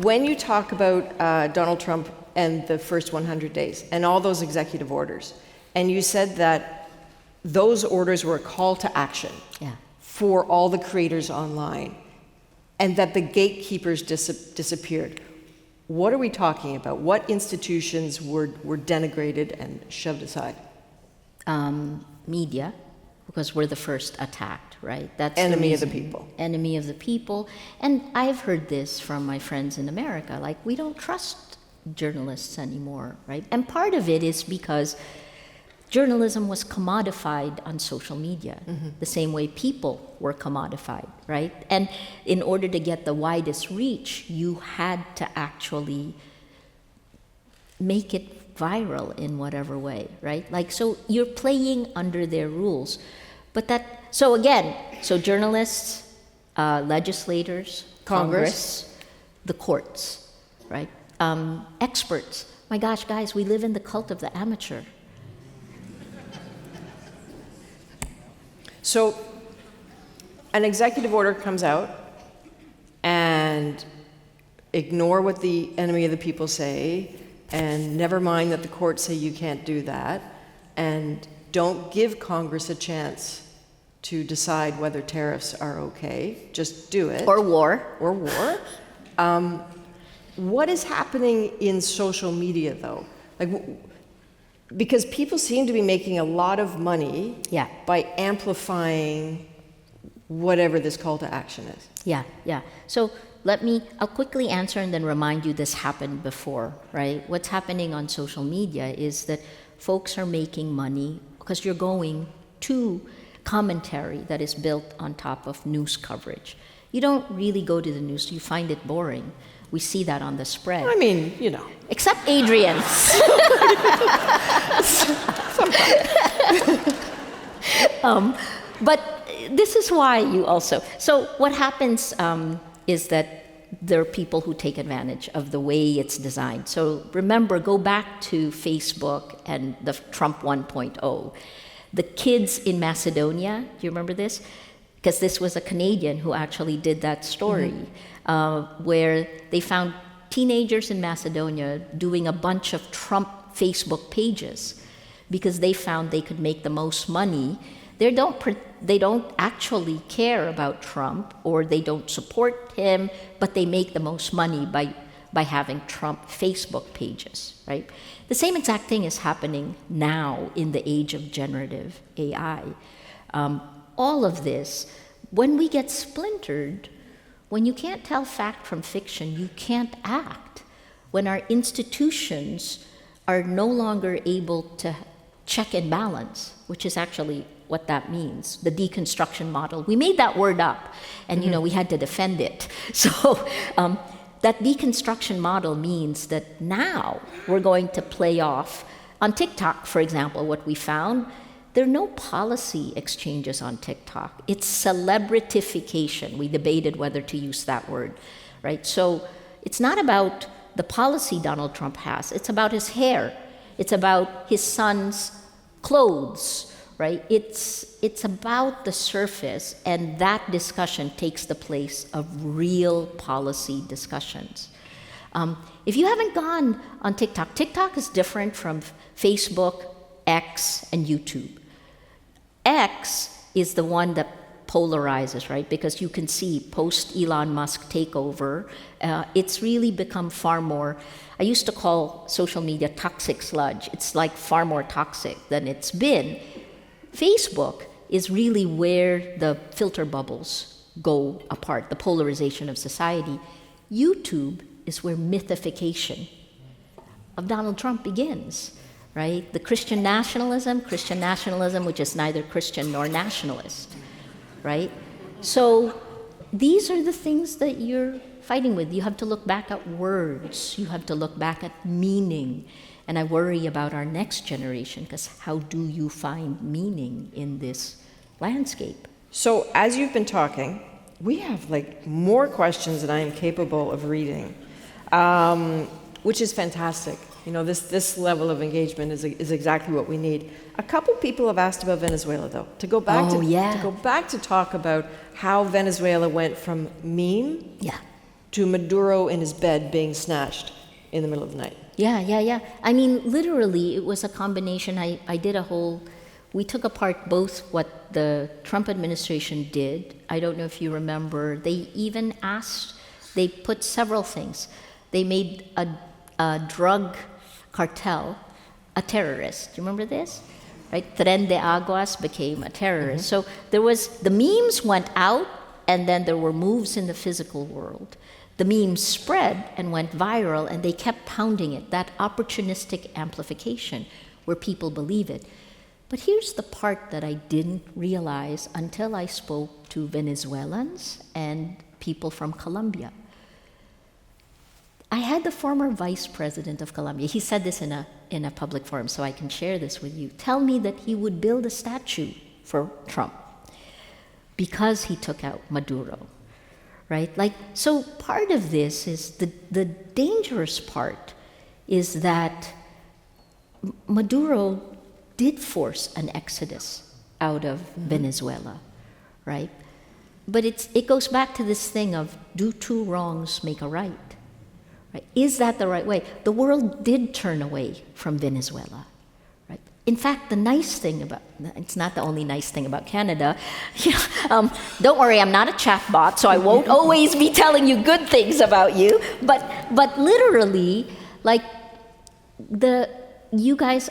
When you talk about Donald Trump and the first 100 days and all those executive orders, and you said that those orders were a call to action for all the creators online, and that the gatekeepers disappeared. What are we talking about? What institutions were denigrated and shoved aside? Media, because we're the first attacked, right? That's enemy of the people. Enemy of the people. And I've heard this from my friends in America, like, we don't trust journalists anymore, right? And part of it is because journalism was commodified on social media, the same way people were commodified, right? And in order to get the widest reach, you had to actually make it viral in whatever way, right? Like, so you're playing under their rules. So journalists, legislators, Congress, the courts, right? Experts. My gosh, guys, we live in the cult of the amateur. So an executive order comes out, and ignore what the enemy of the people say, and never mind that the courts say you can't do that, and don't give Congress a chance to decide whether tariffs are okay. Just do it. Or war. What is happening in social media, though? Because people seem to be making a lot of money by amplifying whatever this call to action is. Yeah. So I'll quickly answer and then remind you this happened before, right? What's happening on social media is that folks are making money because you're going to commentary that is built on top of news coverage. You don't really go to the news, you find it boring. We see that on the spread. I mean, you know. Except Adrienne's. But this is why you also. So what happens is that there are people who take advantage of the way it's designed. So remember, go back to Facebook and the Trump 1.0. The kids in Macedonia, do you remember this? Because this was a Canadian who actually did that story, where they found teenagers in Macedonia doing a bunch of Trump Facebook pages because they found they could make the most money. They don't actually care about Trump, or they don't support him, but they make the most money by having Trump Facebook pages, right? The same exact thing is happening now in the age of generative AI. All of this, when we get splintered, when you can't tell fact from fiction, you can't act. When our institutions are no longer able to check and balance, which is actually what that means, the deconstruction model. We made that word up, and we had to defend it. So that deconstruction model means that now we're going to play off. On TikTok, for example, what we found, there are no policy exchanges on TikTok. It's celebritification. We debated whether to use that word, right? So it's not about the policy Donald Trump has. It's about his hair. It's about his son's clothes, right? It's about the surface, and that discussion takes the place of real policy discussions. If you haven't gone on TikTok, TikTok is different from Facebook, X, and YouTube. X is the one that polarizes, right? Because you can see post Elon Musk takeover, it's really become far more. I used to call social media toxic sludge. It's like far more toxic than it's been. Facebook is really where the filter bubbles go apart, the polarization of society. YouTube is where mythification of Donald Trump begins, right? The Christian nationalism, which is neither Christian nor nationalist, right? So these are the things that you're fighting with. You have to look back at words. You have to look back at meaning. And I worry about our next generation, because how do you find meaning in this landscape? So as you've been talking, we have more questions than I am capable of reading, which is fantastic. This level of engagement is exactly what we need. A couple people have asked about Venezuela, though. To go back to talk about how Venezuela went from meme to Maduro in his bed being snatched in the middle of the night. Yeah. I mean, literally, it was a combination. We took apart both what the Trump administration did. I don't know if you remember. They even they put several things. They made a drug cartel a terrorist. Do you remember this? Right? Tren de Aguas became a terrorist. So the memes went out, and then there were moves in the physical world. The memes spread and went viral, and they kept pounding it, that opportunistic amplification where people believe it. But here's the part that I didn't realize until I spoke to Venezuelans and people from Colombia. I had the former vice president of Colombia. He said this in a public forum, so I can share this with you. Tell me that he would build a statue for Trump because he took out Maduro. Right? So part of this is the dangerous part is that Maduro did force an exodus out of Venezuela, right? But it goes back to this thing of, do two wrongs make a right? Right? Is that the right way? The world did turn away from Venezuela. Right? In fact, the nice thing it's not the only nice thing about Canada. Don't worry, I'm not a chatbot, so I won't always be telling you good things about you. But literally, you guys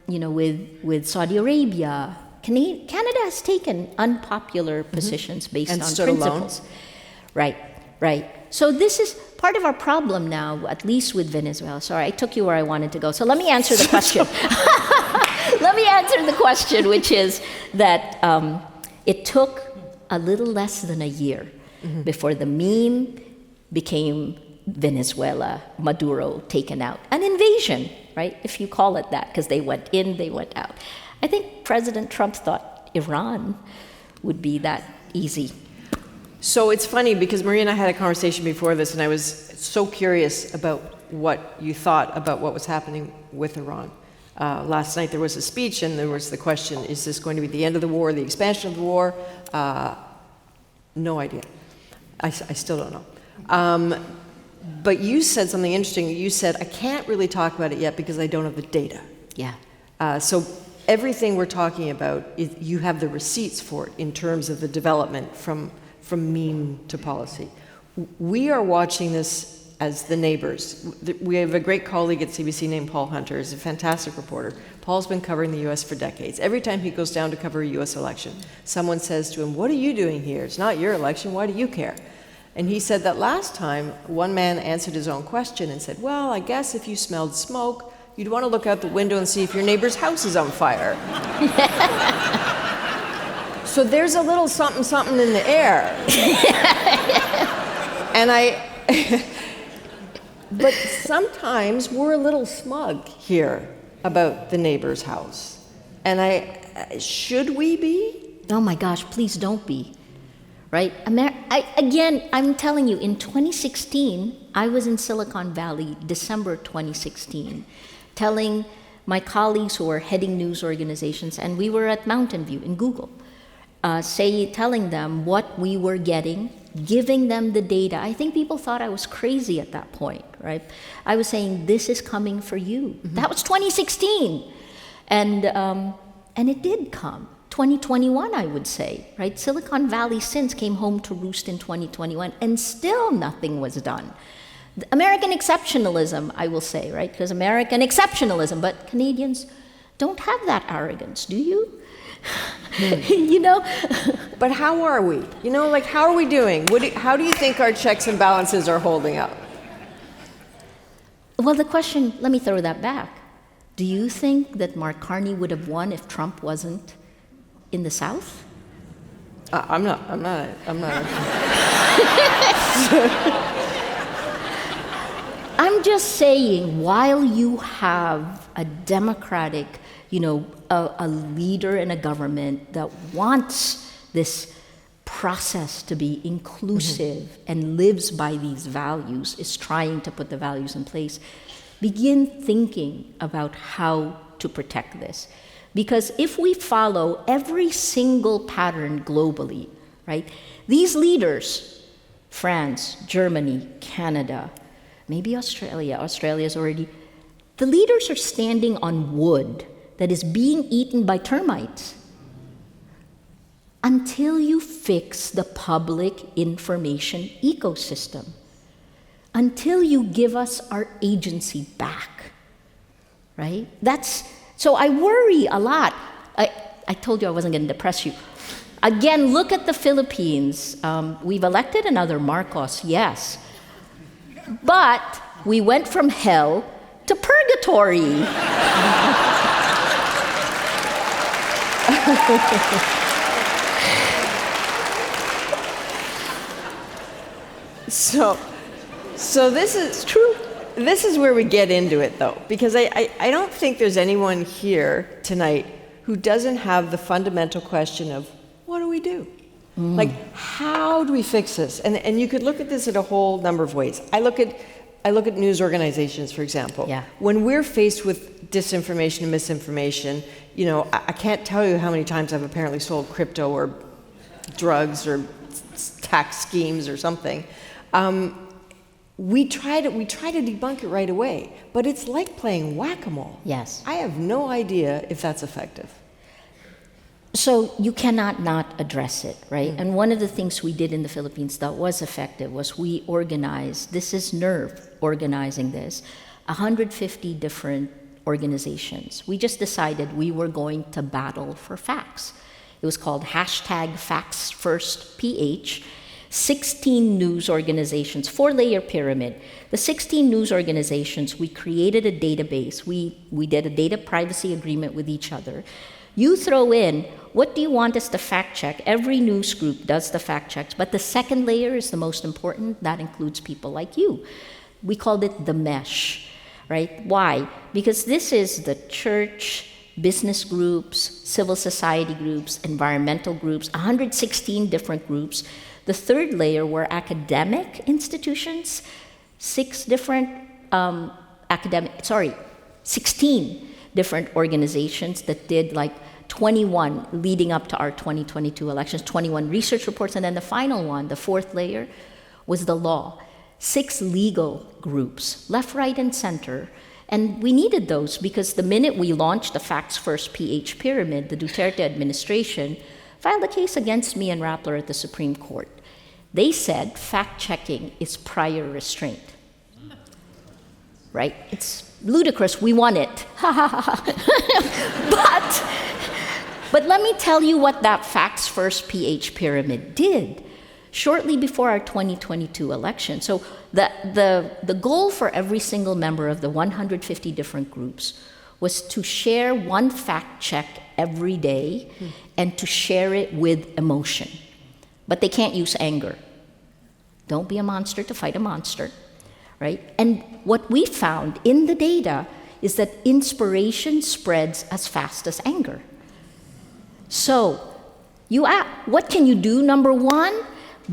with Saudi Arabia, Canada has taken unpopular positions based on principles. Right. right? So this is part of our problem now, at least with Venezuela. Sorry, I took you where I wanted to go. So let me answer the question. Let me answer the question, which is that it took a little less than a year before the meme became Venezuela, Maduro taken out. An invasion, right? If you call it that, because they went in, they went out. I think President Trump thought Iran would be that easy. So it's funny because Maria and I had a conversation before this, and I was so curious about what you thought about what was happening with Iran. Last night there was a speech, and there was the question, is this going to be the end of the war, the expansion of the war? No idea. I still don't know. But you said something interesting. You said, I can't really talk about it yet because I don't have the data. Yeah. So everything we're talking about, you have the receipts for it in terms of the development from meme to policy. We are watching this as the neighbors. We have a great colleague at CBC named Paul Hunter. He's a fantastic reporter. Paul's been covering the U.S. for decades. Every time he goes down to cover a U.S. election, someone says to him, what are you doing here? It's not your election. Why do you care? And he said that last time, one man answered his own question and said, well, I guess if you smelled smoke, you'd want to look out the window and see if your neighbor's house is on fire. So there's a little something, something in the air. But sometimes we're a little smug here about the neighbor's house. And should we be? Oh my gosh, please don't be. Right? Again, I'm telling you, in 2016, I was in Silicon Valley, December 2016, telling my colleagues who were heading news organizations, and we were at Mountain View in Google, telling them what we were getting, giving them the data. I think people thought I was crazy at that point, right? I was saying, this is coming for you. That was 2016. And it did come. 2021, I would say, right? Silicon Valley since came home to roost in 2021, and still nothing was done. American exceptionalism, I will say, right? Because American exceptionalism, but Canadians don't have that arrogance, do you? You know? But how are we? You know, like, how are we doing? How do you think our checks and balances are holding up? Well, the question, let me throw that back. Do you think that Mark Carney would have won if Trump wasn't in the South? I'm not. I'm just saying, while you have a democratic, a leader in a government that wants this process to be inclusive and lives by these values, is trying to put the values in place, begin thinking about how to protect this. Because if we follow every single pattern globally, right, these leaders, France, Germany, Canada, maybe Australia's already, the leaders are standing on wood that is being eaten by termites. Until you fix the public information ecosystem, until you give us our agency back, right? So I worry a lot. I told you I wasn't going to depress you. Again, look at the Philippines. We've elected another Marcos, yes. But we went from hell to purgatory. So this is true. This is where we get into it, though, because I don't think there's anyone here tonight who doesn't have the fundamental question of, what do we do? Like, how do we fix this? And you could look at this in a whole number of ways. I look at news organizations, for example. Yeah. When we're faced with disinformation and misinformation, I can't tell you how many times I've apparently sold crypto or drugs or tax schemes or something. We try to debunk it right away, but it's like playing whack-a-mole. Yes. I have no idea if that's effective. So you cannot not address it, right? And one of the things we did in the Philippines that was effective was we organized, this is NERV organizing this, 150 different organizations. We just decided we were going to battle for facts. It was called #FactsFirstPH. 16 news organizations, 4-layer pyramid. The 16 news organizations, we created a database. We did a data privacy agreement with each other. You throw in, what do you want us to fact check? Every news group does the fact checks, but the second layer is the most important. That includes people like you. We called it the mesh, right? Why? Because this is the church, business groups, civil society groups, environmental groups, 116 different groups. The third layer were academic institutions, 16 different organizations that did like 21 leading up to our 2022 elections, 21 research reports, and then the final one, the fourth layer, was the law. 6 legal groups, left, right, and center. And we needed those because the minute we launched the Facts First PH pyramid, the Duterte administration filed a case against me and Rappler at the Supreme Court. They said fact-checking is prior restraint. Right? It's ludicrous. We won it. But let me tell you what that Facts First PH pyramid did. Shortly before our 2022 election, so the goal for every single member of the 150 different groups was to share one fact check every day and to share it with emotion. But they can't use anger. Don't be a monster to fight a monster, right? And what we found in the data is that inspiration spreads as fast as anger. So, you ask, what can you do? Number one,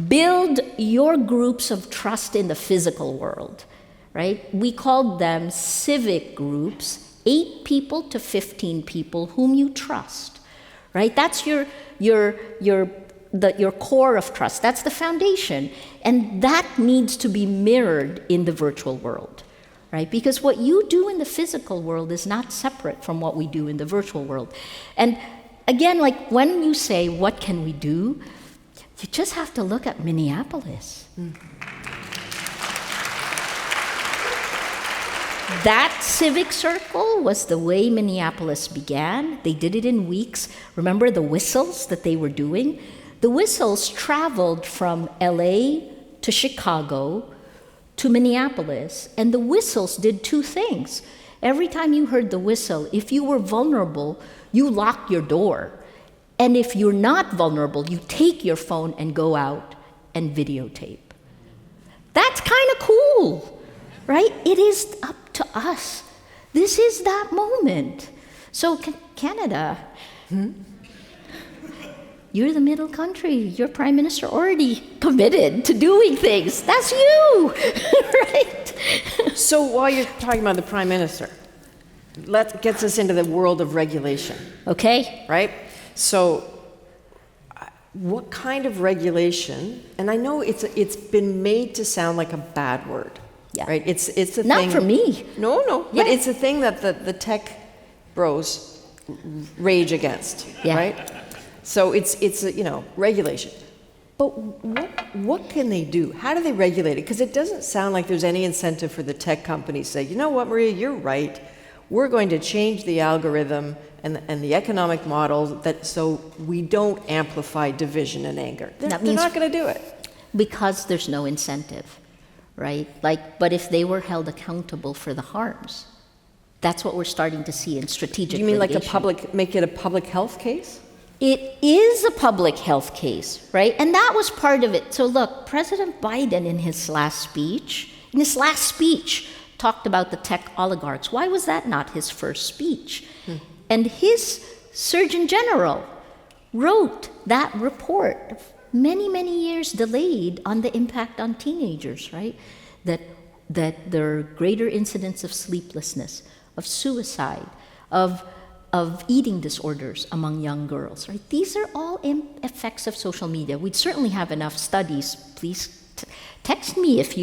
build your groups of trust in the physical world, right? We called them civic groups, 8 people to 15 people whom you trust, right? That's your core of trust. That's the foundation. And that needs to be mirrored in the virtual world, right? Because what you do in the physical world is not separate from what we do in the virtual world. And again, like when you say, what can we do? You just have to look at Minneapolis. That civic circle was the way Minneapolis began. They did it in weeks. Remember the whistles that they were doing? The whistles traveled from LA to Chicago to Minneapolis, and the whistles did 2 things. Every time you heard the whistle, if you were vulnerable, you locked your door. And if you're not vulnerable, you take your phone and go out and videotape. That's kind of cool, right? It is up to us. This is that moment. So Canada, you're the middle country. Your prime minister already committed to doing things. That's you, right? So while you're talking about the prime minister, gets us into the world of regulation. Okay. Right? So what kind of regulation, and I know it's been made to sound like a bad word, yeah. right? It's a thing. Not for me. No, yeah. But it's a thing that the tech bros rage against, yeah. right? So it's regulation. But what can they do? How do they regulate it? Because it doesn't sound like there's any incentive for the tech companies to say, you know what, Maria, you're right. We're going to change the algorithm and the economic model so we don't amplify division and anger. They're not going to do it. Because there's no incentive, right? But if they were held accountable for the harms, that's what we're starting to see in strategic You mean litigation. make it a public health case? It is a public health case, right? And that was part of it. So look, President Biden in his last speech, talked about the tech oligarchs. Why was that not his first speech? And his Surgeon General wrote that report, many, many years delayed, on the impact on teenagers, right? That there are greater incidents of sleeplessness, of suicide, of eating disorders among young girls, right? These are all effects of social media. We'd certainly have enough studies. Please text me if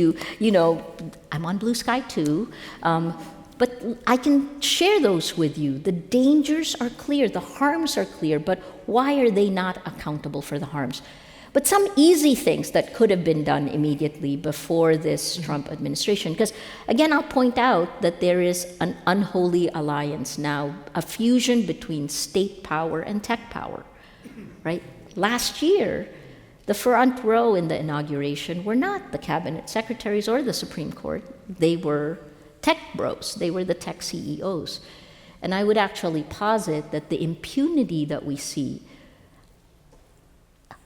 I'm on Blue Sky too, but I can share those with you. The dangers are clear, the harms are clear, but why are they not accountable for the harms? But some easy things that could have been done immediately before this Trump administration, because again, I'll point out that there is an unholy alliance now, a fusion between state power and tech power, right? Last year, The front row in the inauguration were not the cabinet secretaries or the Supreme Court. They were tech bros. They were the tech CEOs. And I would actually posit that the impunity that we see,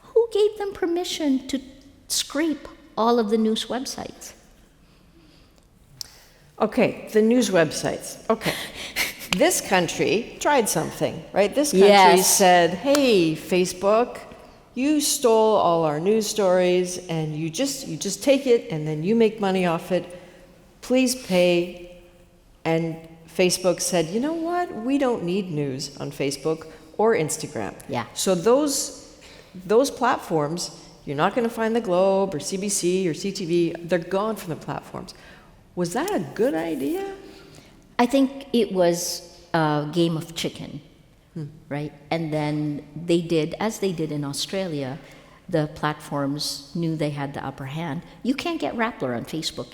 who gave them permission to scrape all of the news websites? Okay, the news websites. Okay. This country tried something, right? This country Yes. said, hey, Facebook, you stole all our news stories and you just take it and then you make money off it. Please pay. And Facebook said, you know what? We don't need news on Facebook or Instagram. Yeah. So those platforms, you're not going to find the Globe or CBC or CTV. They're gone from the platforms. Was that a good idea? I think it was a game of chicken, right? And then they did, as they did in Australia, the platforms knew they had the upper hand. You can't get Rappler on Facebook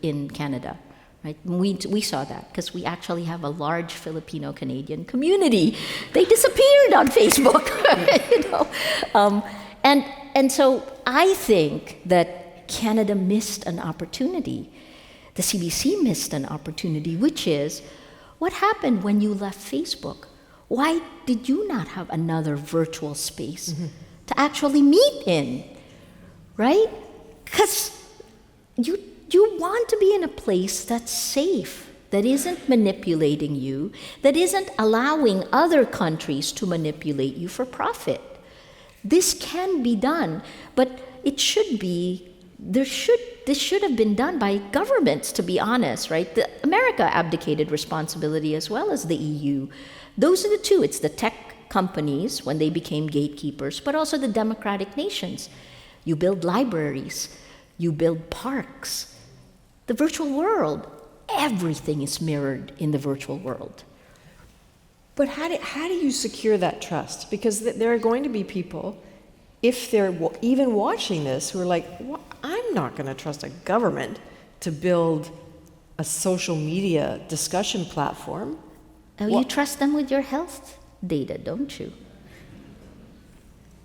in Canada, right? We saw that because we actually have a large Filipino-Canadian community. They disappeared on Facebook, you know? And so I think that Canada missed an opportunity. The CBC missed an opportunity, which is, what happened when you left Facebook? Why did you not have another virtual space to actually meet in, right? Because you want to be in a place that's safe, that isn't manipulating you, that isn't allowing other countries to manipulate you for profit. This can be done, but it should be, this should have been done by governments, to be honest, right? America abdicated responsibility as well as the EU. Those are the two. It's the tech companies when they became gatekeepers, but also the democratic nations. You build libraries, you build parks. The virtual world, everything is mirrored in the virtual world. But how do you secure that trust? Because there are going to be people, if they're even watching this, who are like, well, I'm not going to trust a government to build a social media discussion platform. Oh, you trust them with your health data, don't you?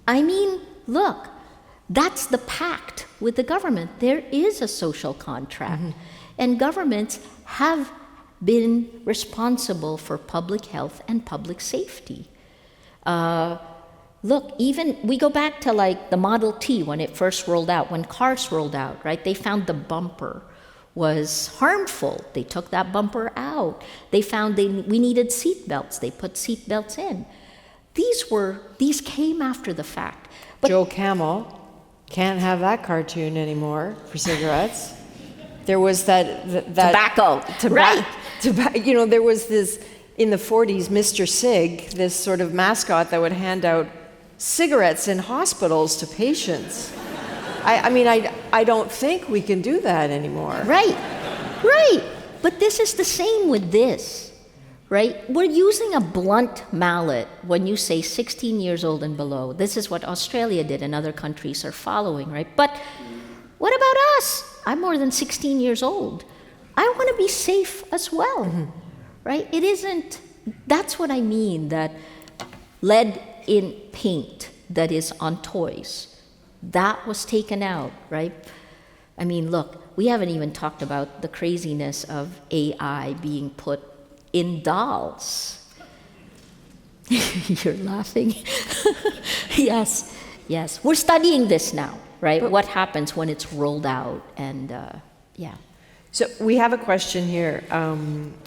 I mean, look, that's the pact with the government. There is a social contract, and governments have been responsible for public health and public safety. Look, even we go back to like the Model T when it first rolled out, when cars rolled out, right? They found the bumper was harmful. They took that bumper out. They found we needed seat belts. They put seat belts in. These came after the fact. But Joe Camel can't have that cartoon anymore for cigarettes. There was that tobacco, right? You know, there was this in the 40s, Mr. Sig, this sort of mascot that would hand out cigarettes in hospitals to patients. I don't think we can do that anymore. Right. But this is the same with this, right? We're using a blunt mallet when you say 16 years old and below. This is what Australia did and other countries are following, right? But what about us? I'm more than 16 years old. I want to be safe as well, right? It isn't, that's what I mean, that lead in paint that is on toys. That was taken out, right? I mean, look, we haven't even talked about the craziness of AI being put in dolls. You're laughing. Yes. We're studying this now, right? But what happens when it's rolled out, and yeah. So we have a question here,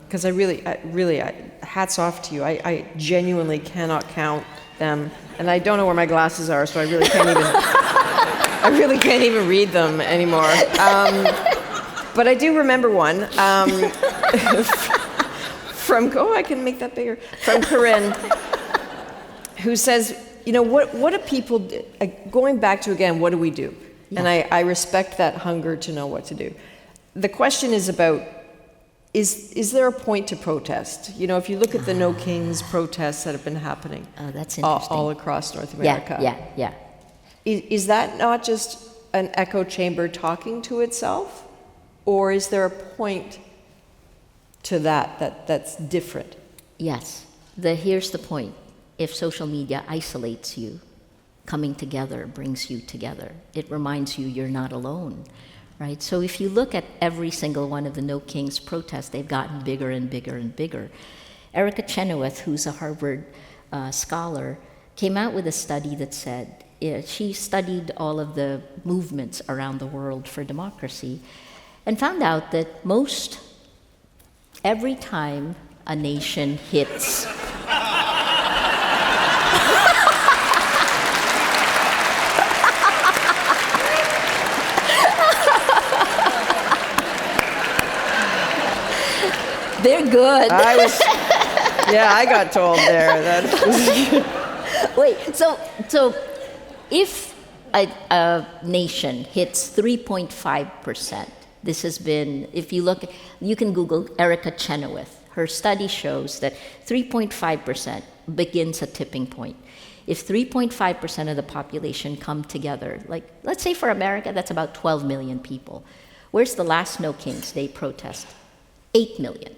because I really, hats off to you. I genuinely cannot count them, and I don't know where my glasses are, so I really can't even read them anymore. But I do remember one from I can make that bigger, from Corinne, who says, you know, what do people do? Going back to, again, what do we do? Yeah. And I respect that hunger to know what to do. The question is about, is there a point to protest? You know, if you look at the No Kings protests that have been happening that's interesting. all across North America. Yeah. Is that not just an echo chamber talking to itself? Or is there a point to that's different? Yes. Here's the point. If social media isolates you, coming together brings you together. It reminds you you're not alone, right? So if you look at every single one of the No Kings protests, they've gotten bigger and bigger and bigger. Erica Chenoweth, who's a Harvard scholar, came out with a study that said, she studied all of the movements around the world for democracy and found out that every time a nation hits they're good. I got told there. Wait, so if a nation hits 3.5%, this has been, if you look, you can Google Erica Chenoweth. Her study shows that 3.5% begins a tipping point. If 3.5% of the population come together, like let's say for America, that's about 12 million people. Where's the last No Kings Day protest? 8 million.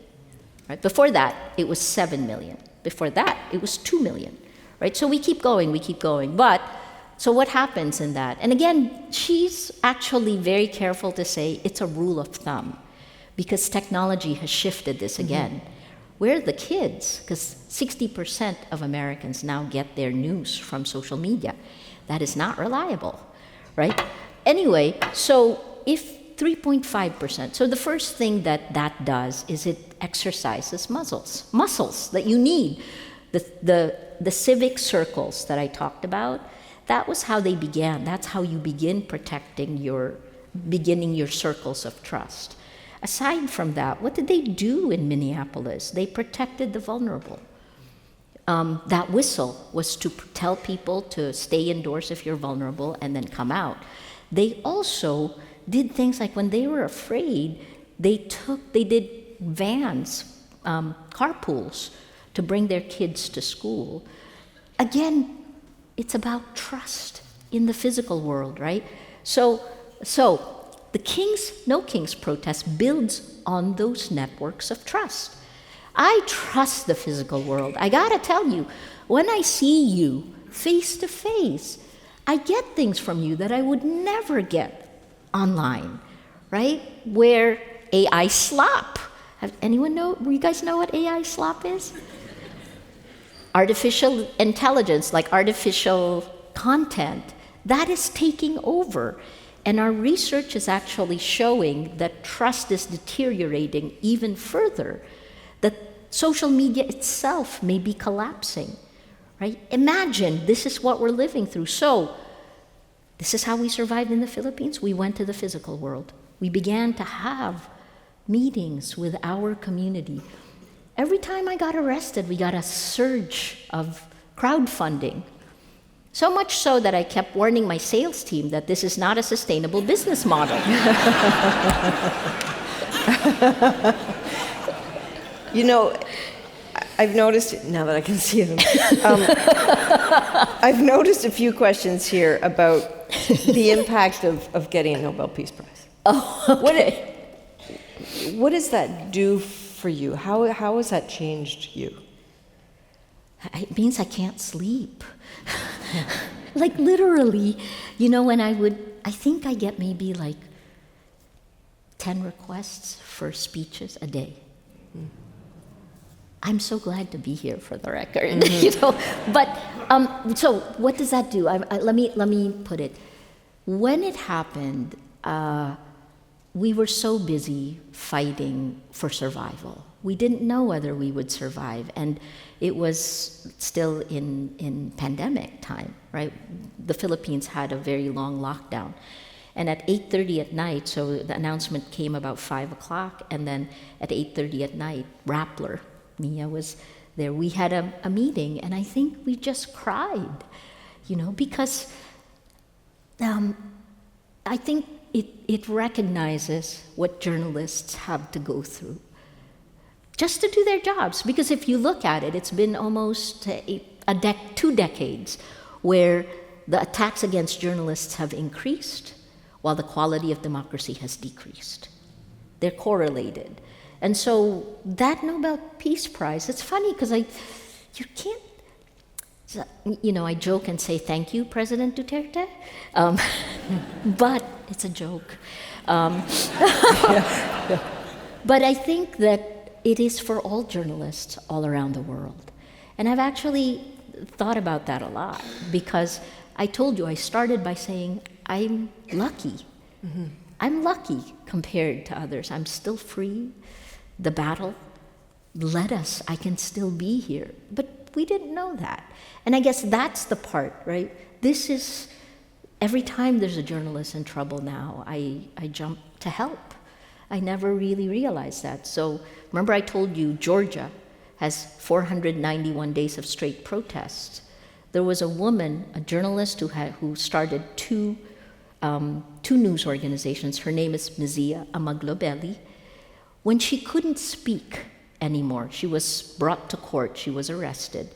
Right? Before that, it was 7 million. Before that, it was 2 million. Right? So we keep going. But, so what happens in that? And again, she's actually very careful to say it's a rule of thumb because technology has shifted this again. Where are the kids? Because 60% of Americans now get their news from social media. That is not reliable, right? Anyway, so if 3.5%. So the first thing that does is it exercises muscles that you need. The civic circles that I talked about, that was how they began. That's how you begin beginning your circles of trust. Aside from that, what did they do in Minneapolis? They protected the vulnerable. That whistle was to tell people to stay indoors if you're vulnerable and then come out. They also did things like when they were afraid, they did vans, carpools to bring their kids to school. Again, it's about trust in the physical world, right? So the No Kings protest builds on those networks of trust. I trust the physical world. I gotta tell you, when I see you face to face, I get things from you that I would never get online, right? Where AI slop. You guys know what AI slop is? Artificial intelligence, like artificial content, that is taking over. And our research is actually showing that trust is deteriorating even further, that social media itself may be collapsing, right? Imagine this is what we're living through. So, this is how we survived in the Philippines. We went to the physical world. We began to have meetings with our community. Every time I got arrested, we got a surge of crowdfunding. So much so that I kept warning my sales team that this is not a sustainable business model. You know, I've noticed, now that I can see them, I've noticed a few questions here about the impact of getting a Nobel Peace Prize. Oh, okay. What does that do for you? How has that changed you? It means I can't sleep. Like literally, when I think I get maybe like 10 requests for speeches a day. I'm so glad to be here for the record, But so what does that do? Let me put it. When it happened, we were so busy fighting for survival. We didn't know whether we would survive, and it was still in pandemic time, right? The Philippines had a very long lockdown. And at 8:30 at night, so the announcement came about 5 o'clock, and then at 8:30 at night, Rappler, Mia was there. We had a meeting, and I think we just cried, because I think it recognizes what journalists have to go through just to do their jobs. Because if you look at it, it's been almost 2 decades where the attacks against journalists have increased while the quality of democracy has decreased. They're correlated. And so that Nobel Peace Prize, it's funny because So, I joke and say thank you, President Duterte, but it's a joke. But I think that it is for all journalists all around the world. And I've actually thought about that a lot, because I told you I started by saying I'm lucky. Mm-hmm. I'm lucky compared to others. I'm still free. The battle led us. I can still be here. But we didn't know that. And I guess that's the part, right? This is, every time there's a journalist in trouble now, I jump to help. I never really realized that. So remember I told you Georgia has 491 days of straight protests. There was a woman, a journalist who started two news organizations. Her name is Mzia Amaglobeli. When she couldn't speak anymore, she was brought to court, she was arrested.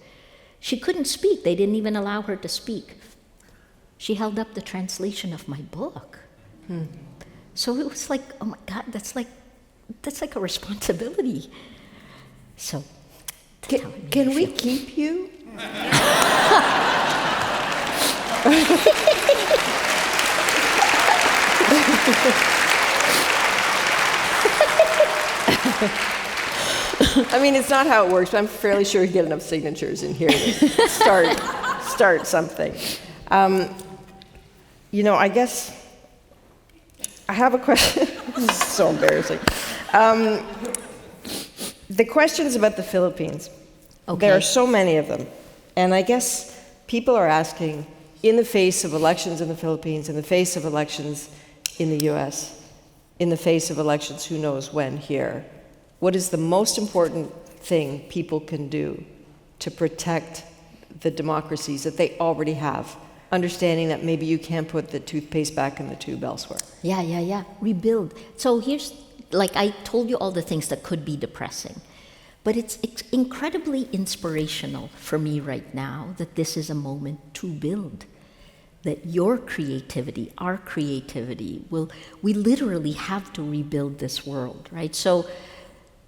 She couldn't speak, they didn't even allow her to speak. She held up the translation of my book. So it was like, oh my God, that's like a responsibility. So, can we keep you? I mean, it's not how it works, but I'm fairly sure you get enough signatures in here to start something. I guess I have a question. This is so embarrassing. The questions about the Philippines. Okay. There are so many of them. And I guess people are asking, in the face of elections in the Philippines, in the face of elections in the US, in the face of elections who knows when here, what is the most important thing people can do to protect the democracies that they already have, understanding that maybe you can't put the toothpaste back in the tube elsewhere? Yeah. Rebuild. So here's, like I told you all the things that could be depressing, but it's incredibly inspirational for me right now that this is a moment to build. That your creativity, our creativity, we literally have to rebuild this world, right? So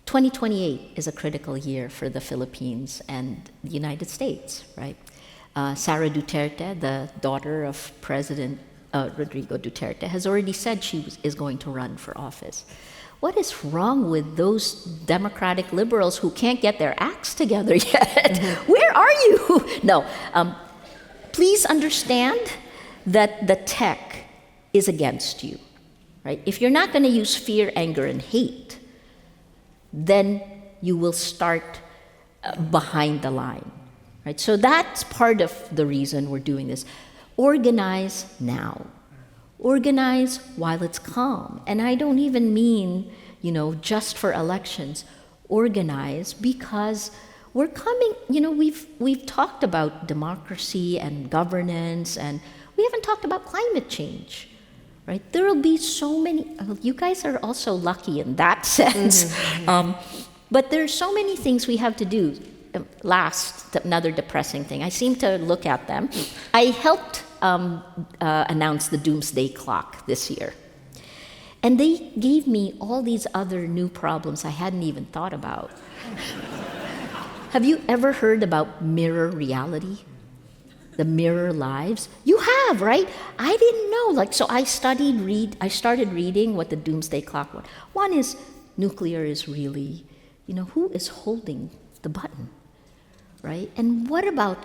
2028 is a critical year for the Philippines and the United States, right? Sara Duterte, the daughter of President Rodrigo Duterte, has already said she is going to run for office. What is wrong with those democratic liberals who can't get their acts together yet? Mm-hmm. Where are you? No, please understand that the tech is against you, right? If you're not going to use fear, anger, and hate, then you will start behind the line, right? So that's part of the reason we're doing this. Organize now. Organize while it's calm. And I don't even mean, just for elections. Organize because we're coming, we've talked about democracy and governance, and we haven't talked about climate change. Right? There will be so many, you guys are also lucky in that sense. Mm-hmm. But there's so many things we have to do. Last, another depressing thing, I seem to look at them. I helped announce the doomsday clock this year. And they gave me all these other new problems I hadn't even thought about. Have you ever heard about mirror reality? The mirror lives? You have, right? I didn't know. So I started reading what the doomsday clock was. One is nuclear is really, who is holding the button, right? And what about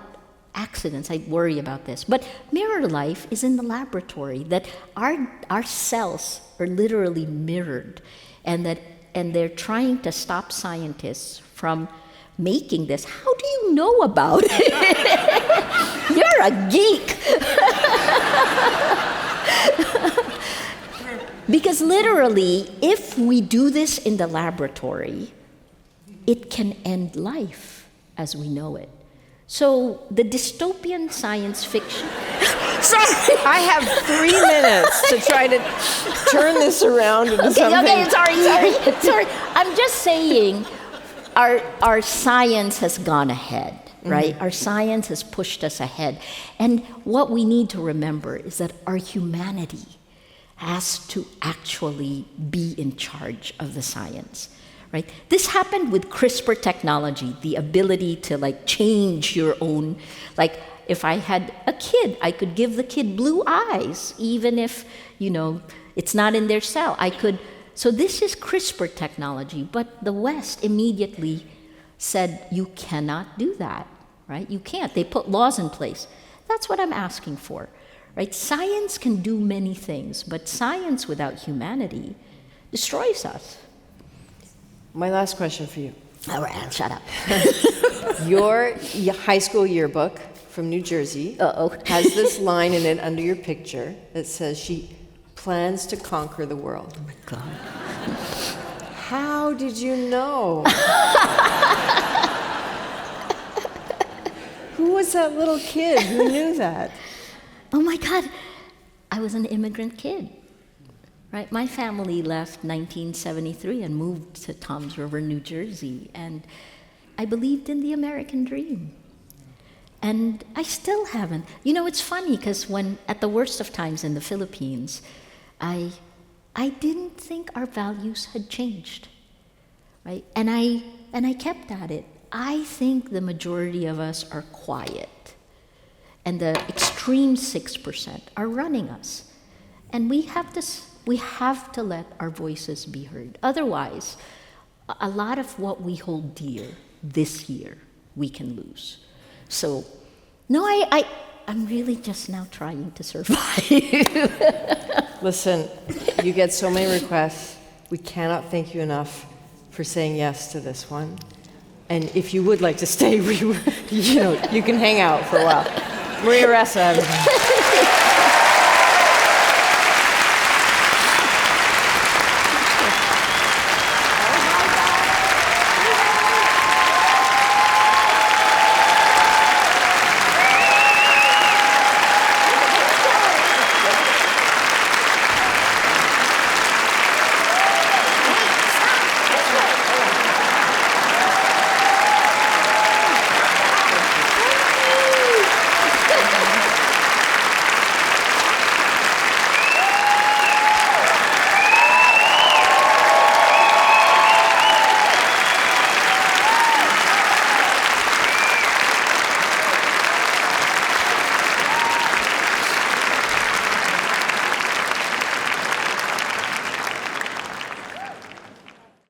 accidents? I worry about this. But mirror life is in the laboratory, that our cells are literally mirrored, and they're trying to stop scientists from making this. How do you know about it? You're a geek. Because literally, if we do this in the laboratory, it can end life as we know it. So the dystopian science fiction... Sorry, I have 3 minutes to try to turn this around into something. Okay, sorry. I'm just saying, our science has gone ahead, right? Mm-hmm. Our science has pushed us ahead. And what we need to remember is that our humanity has to actually be in charge of the science, right? This happened with CRISPR technology, the ability to like change your own, like if I had a kid, I could give the kid blue eyes, even if, it's not in their cell. So this is CRISPR technology, but the West immediately said, you cannot do that, right? You can't. They put laws in place. That's what I'm asking for, right? Science can do many things, but science without humanity destroys us. My last question for you. All right, shut up. Your high school yearbook from New Jersey has this line in it under your picture that says she plans to conquer the world. Oh my God. How did you know? Who was that little kid who knew that? Oh my God, I was an immigrant kid, right? My family left 1973 and moved to Toms River, New Jersey, and I believed in the American dream. And I still haven't. It's funny because when, at the worst of times in the Philippines, I didn't think our values had changed, right? And I kept at it. I think the majority of us are quiet, and the extreme 6% are running us. And we have to let our voices be heard. Otherwise, a lot of what we hold dear this year, we can lose. So, no, I'm really just now trying to survive. Listen, you get so many requests. We cannot thank you enough for saying yes to this one. And if you would like to stay, you can hang out for a while. Maria Ressa, everybody.